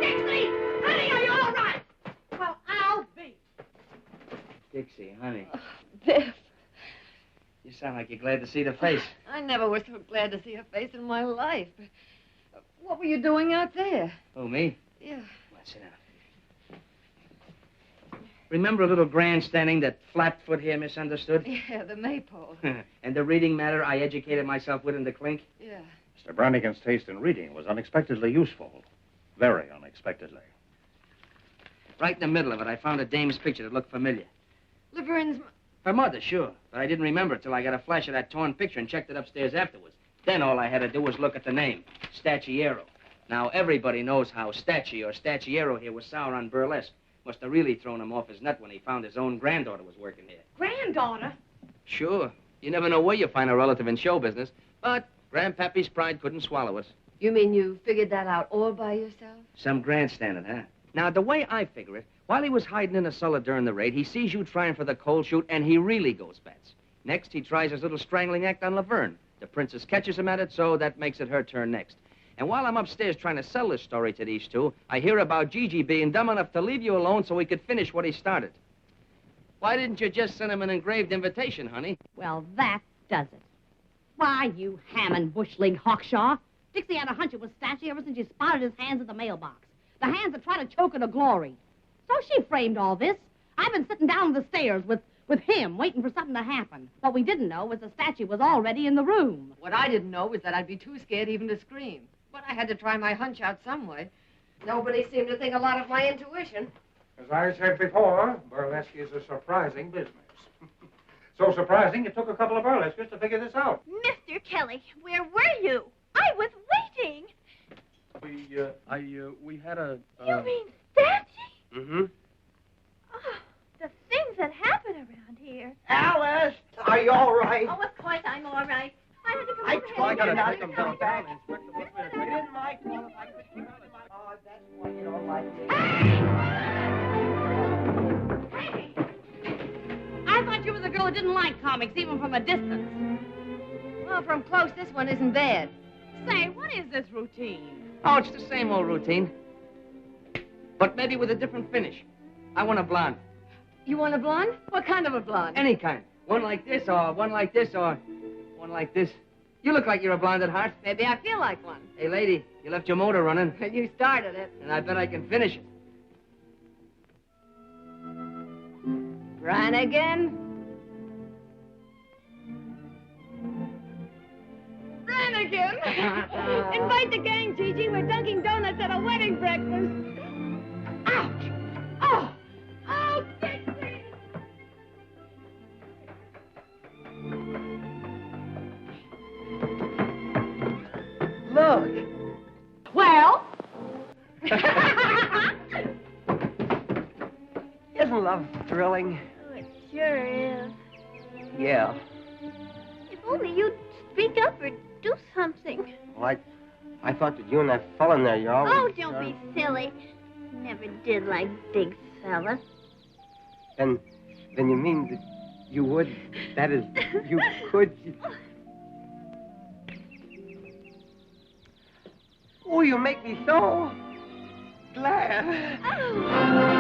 Dixie! Honey, are you all right? Well, I'll be. Dixie, honey. Biff, You sound like you're glad to see the face. I never was so glad to see her face in my life. What were you doing out there? Oh, me? Yeah. Well, sit down. Remember a little grandstanding that Flatfoot here misunderstood? Yeah, the maypole. And the reading matter I educated myself with in the clink? Yeah. Mr. Brannigan's taste in reading was unexpectedly useful. Very unexpectedly. Right in the middle of it, I found a dame's picture that looked familiar. Laverne's... Her mother, sure. But I didn't remember it till I got a flash of that torn picture and checked it upstairs afterwards. Then all I had to do was look at the name, Stacciero. Now, everybody knows how Stacci or Stacciero here was sour on Burlesque. Must have really thrown him off his nut when he found his own granddaughter was working here. Granddaughter? Sure. You never know where you find a relative in show business. But Grandpappy's pride couldn't swallow it. You mean you figured that out all by yourself? Some grandstanding, huh? Now, the way I figure it, while he was hiding in a cellar during the raid, he sees you trying for the cold shoot, and he really goes bats. Next, he tries his little strangling act on Laverne. The princess catches him at it, so that makes it her turn next. And while I'm upstairs trying to sell this story to these two, I hear about Gigi being dumb enough to leave you alone so he could finish what he started. Why didn't you just send him an engraved invitation, honey? Well, that does it. Why, you Hammond bushling Hawkshaw. Dixie had a hunch it was Stacci ever since she spotted his hands at the mailbox. The hands that try to choke her to glory. So she framed all this. I've been sitting down the stairs with him, waiting for something to happen. What we didn't know was the statue was already in the room. What I didn't know was that I'd be too scared even to scream. But I had to try my hunch out some way. Nobody seemed to think a lot of my intuition. As I said before, burlesque is a surprising business. So surprising, it took a couple of burlesquers to figure this out. Mr. Kelly, where were you? I was waiting. We had a... You mean Stanchie? Mm-hmm. Oh, the things that happen around here. Alice, are you all right? Oh, of course I'm all right. Why did you come I over told here? you not to come back. It isn't my fault if I couldn't keep it to my... Oh, that's why you don't like me. I thought you were the girl who didn't like comics, even from a distance. Well, from close, this one isn't bad. Say, what is this routine? Oh, it's the same old routine. But maybe with a different finish. I want a blonde. You want a blonde? What kind of a blonde? Any kind. One like this, or one like this, or one like this. You look like you're a blonde at heart. Maybe I feel like one. Hey, lady, you left your motor running. You started it. And I bet I can finish it. Brannigan? Brannigan! Invite the gang, Gigi. We're dunking donuts at a wedding breakfast. Ouch! Oh! Oh, Dixie! Look. Well? Isn't love thrilling? Oh, it sure is. Yeah. If only you'd speak up or do something. Well, I thought that you and that fella in there, you always... Oh, don't be silly. Never did like big fella. Then you mean that you would... That is, you could... Oh, you make me so glad. Oh.